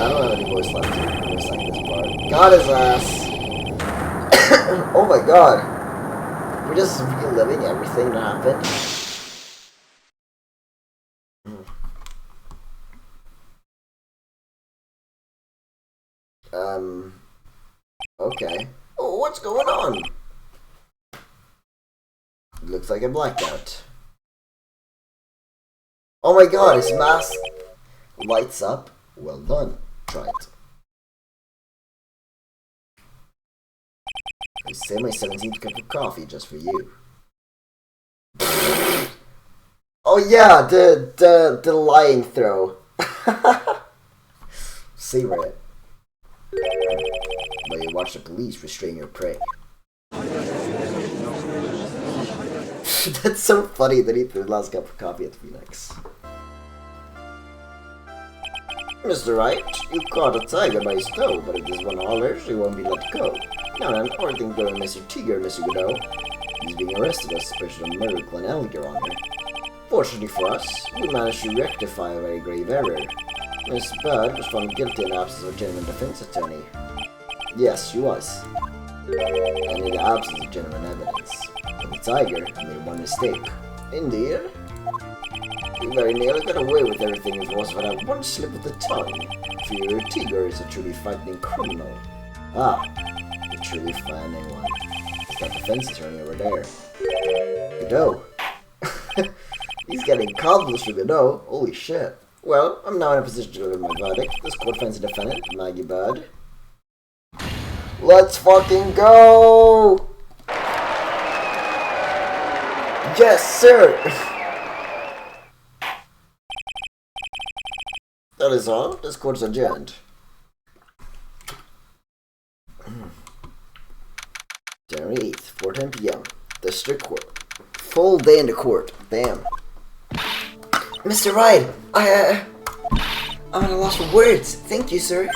don't have any voice left to voice like this part. Got his ass. Oh my god. We're just reliving everything that happened. Okay. Oh, what's going on? Looks like a blackout. Oh my god, his mask lights up. Well done. Try it. I saved my 17th cup of coffee just for you. Oh yeah, the lying throw. Savor it. But you watch the police restrain your prey. That's so funny that he threw the last cup of coffee at the Phoenix. Mr. Wright, you caught a tiger by his toe, but if this one hollers, he won't be let go. Now then, everything going Mr. Tiger, Mr. Godot. He's being arrested on suspicion of murder Glen Elg, Your Honor. Fortunately for us, we managed to rectify a very grave error. Miss Bird was found guilty in the absence of a genuine defense attorney. Yes, she was. And in the absence of genuine evidence. But the tiger made one mistake. Indeed. You very nearly got away with everything if it was for that one slip of the tongue. For your tiger is a truly frightening criminal. Ah, the truly frightening one. It's that defense attorney over there. Godot. He's getting accomplished for Godot. Holy shit. Well, I'm now in a position to deliver my verdict. This court finds the defendant, Maggie Bird. Let's fucking go! Yes, sir! That is all. This court is adjourned. January 8th, 4:10 p.m. District Court. Full day in the court. Damn. Mr. Wright, I'm at a loss for words. Thank you, sir.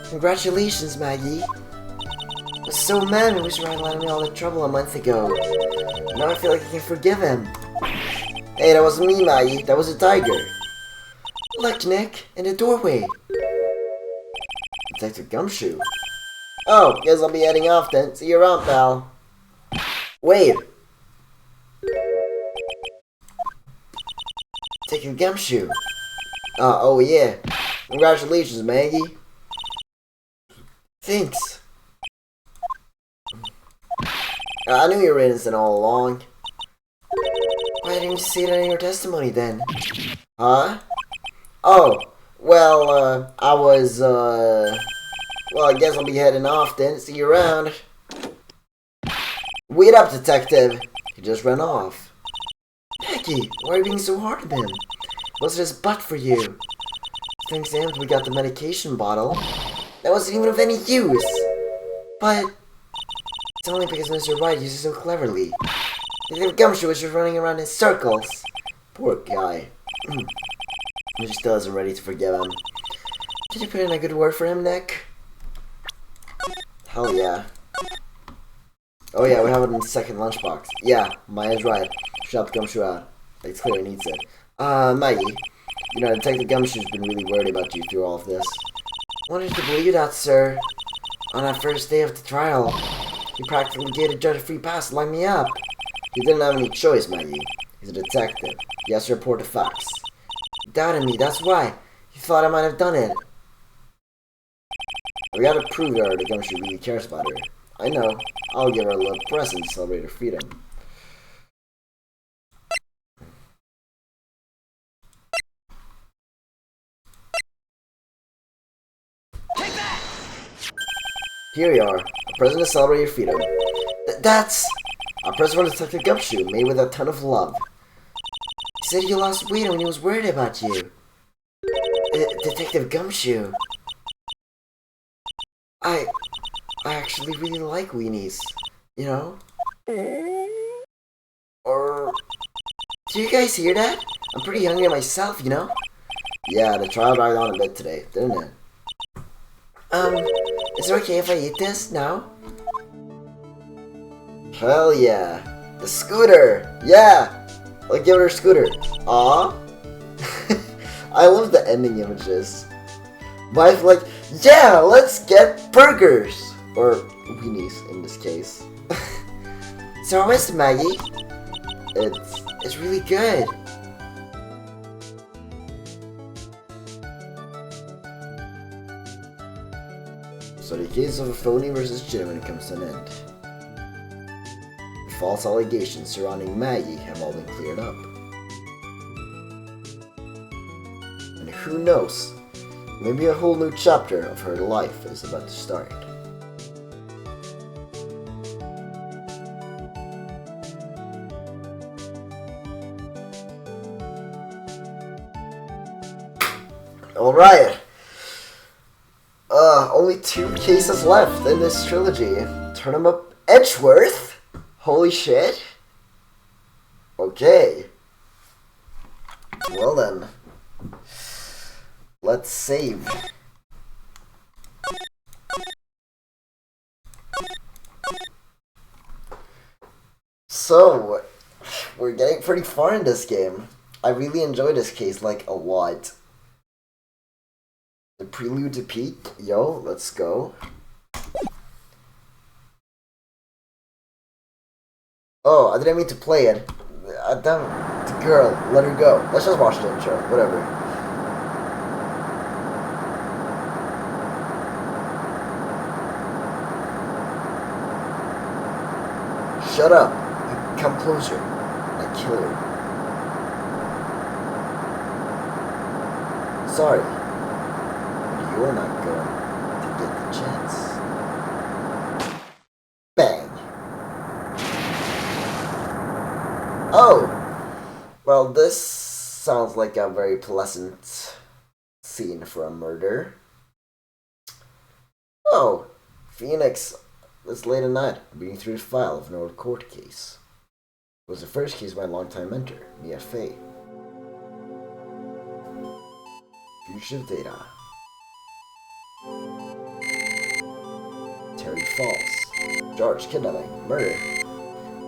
Congratulations, Maggie. I was so mad when Mr. Wright landed me all that trouble a month ago. Now I feel like I can forgive him. Hey, that wasn't me, Maggie. That was a tiger. Look, Nick, in the doorway. Detective Gumshoe. Oh, guess I'll be heading off then. See you around, pal. Wait. Detective Gumshoe. Oh yeah. Congratulations, Maggie. Thanks. I knew you were innocent all along. Why didn't you say that in your testimony then? Huh? Oh, well, well, I guess I'll be heading off then. See you around. Wait up, detective. He just ran off. Becky, why are you being so hard on him? Was it his butt for you? Thanks to him, we got the medication bottle. That wasn't even of any use. But it's only because Mr. Wright uses it so cleverly. Detective Gumshoe was just running around in circles. Poor guy. He still isn't ready to forgive him. Did you put in a good word for him, Nick? Hell yeah. Oh yeah, we have it in the second lunchbox. Yeah, Maya's right. Shout Gumshoe out. It's clear he needs it. Maggie. You know, Detective Gumshoe's been really worried about you through all of this. Wanted to believe that, sir. On that first day of the trial, he practically gave the judge a free pass to line me up. He didn't have any choice, Maggie. He's a detective. He has to report the facts. He doubted me, that's why. He thought I might have done it. We gotta prove to her that Gumshoe really cares about her. I know. I'll give her a little present to celebrate her freedom. Take that! Here you are. A present to celebrate your freedom. That's a present from Detective Gumshoe, made with a ton of love. He said you lost weight when he was worried about you. Detective Gumshoe. I actually really like weenies, you know? Or... Do you guys hear that? I'm pretty hungry myself, you know? Yeah, the trial dragged on a bit today, didn't it? Is it okay if I eat this now? Hell yeah. The scooter! Yeah! I'll give her a scooter. Aw. I love the ending images. Wife's like, yeah, let's get burgers! Or weenies, in this case. So how is it, Maggie? It's really good. So the case of a phony versus genuine comes to an end. The false allegations surrounding Maggie have all been cleared up. who knows? Maybe a whole new chapter of her life is about to start. Alright. Only 2 cases left in this trilogy. Turn them up Edgeworth? Holy shit. Okay. Well then. Let's save. So, we're getting pretty far in this game. I really enjoy this case, like, a lot. The Prelude to Peak, yo, let's go. Oh, I didn't mean to play it. Damn, the girl, let her go. Let's just watch the intro, whatever. Shut up. Come closer. I kill her. Sorry. You're not going to get the chance. Bang. Oh! Well, this sounds like a very pleasant scene for a murder. Oh! Phoenix, it's late at night, reading through the file of an old court case. It was the first case by a longtime mentor, Mia Fey. Fugitive data. Terry Falls. George, kidnapping, murder.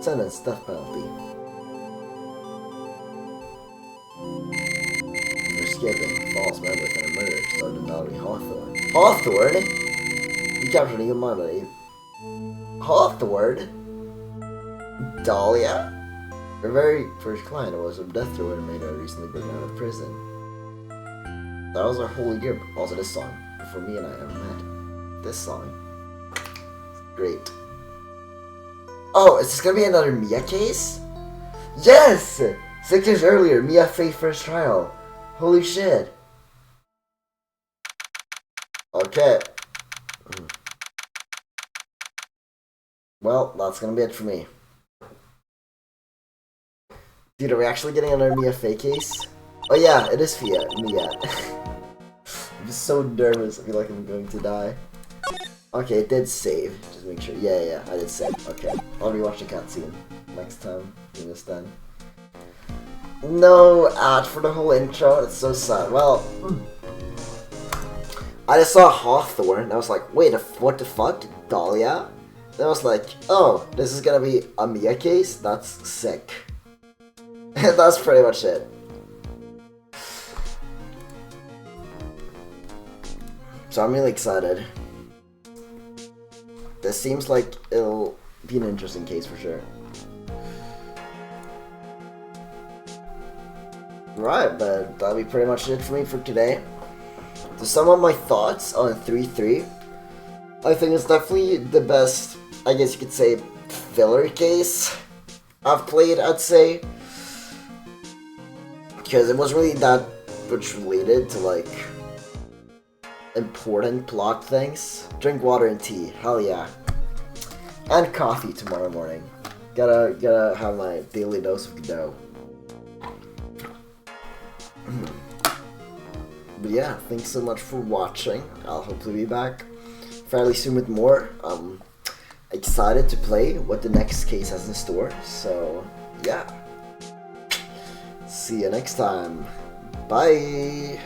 Sentence, death penalty. For escaping, Falls member and a murder started Mallory Hawthorne. Hawthorne? You captured a human mind, buddy. Hawthorne? Dahlia? Her very first client was a death row inmate recently broken out of prison. That was our whole year. Also this song, before me and I ever met. This song. It's great. Oh, is this gonna be another Mia case? Yes! 6 years earlier, Mia Fey first trial. Holy shit. Okay. Well, that's gonna be it for me. Dude, are we actually getting another Mia Fey case? Oh yeah, it is Mia. I'm so nervous. I feel like I'm going to die. Okay, it did save. Just make sure. Yeah, I did save. Okay, I'll rewatch the cutscene next time. You missed that. No ad for the whole intro. It's so sad. Well, I just saw Hawthorne and I was like, wait, what the fuck? Dahlia? Then I was like, oh, this is gonna be a Mia case? That's sick. That's pretty much it. So I'm really excited. This seems like it'll be an interesting case for sure. Right, but that'll be pretty much it for me for today. To sum up my thoughts on 3-3, I think it's definitely the best, I guess you could say, filler case I've played, I'd say. Because it wasn't really that much related to, like, important plot things. Drink water and tea, hell yeah. And coffee tomorrow morning. Gotta have my daily dose of dough. But yeah, thanks so much for watching. I'll hopefully be back fairly soon with more. I'm excited to play what the next case has in store. So yeah. See you next time. Bye!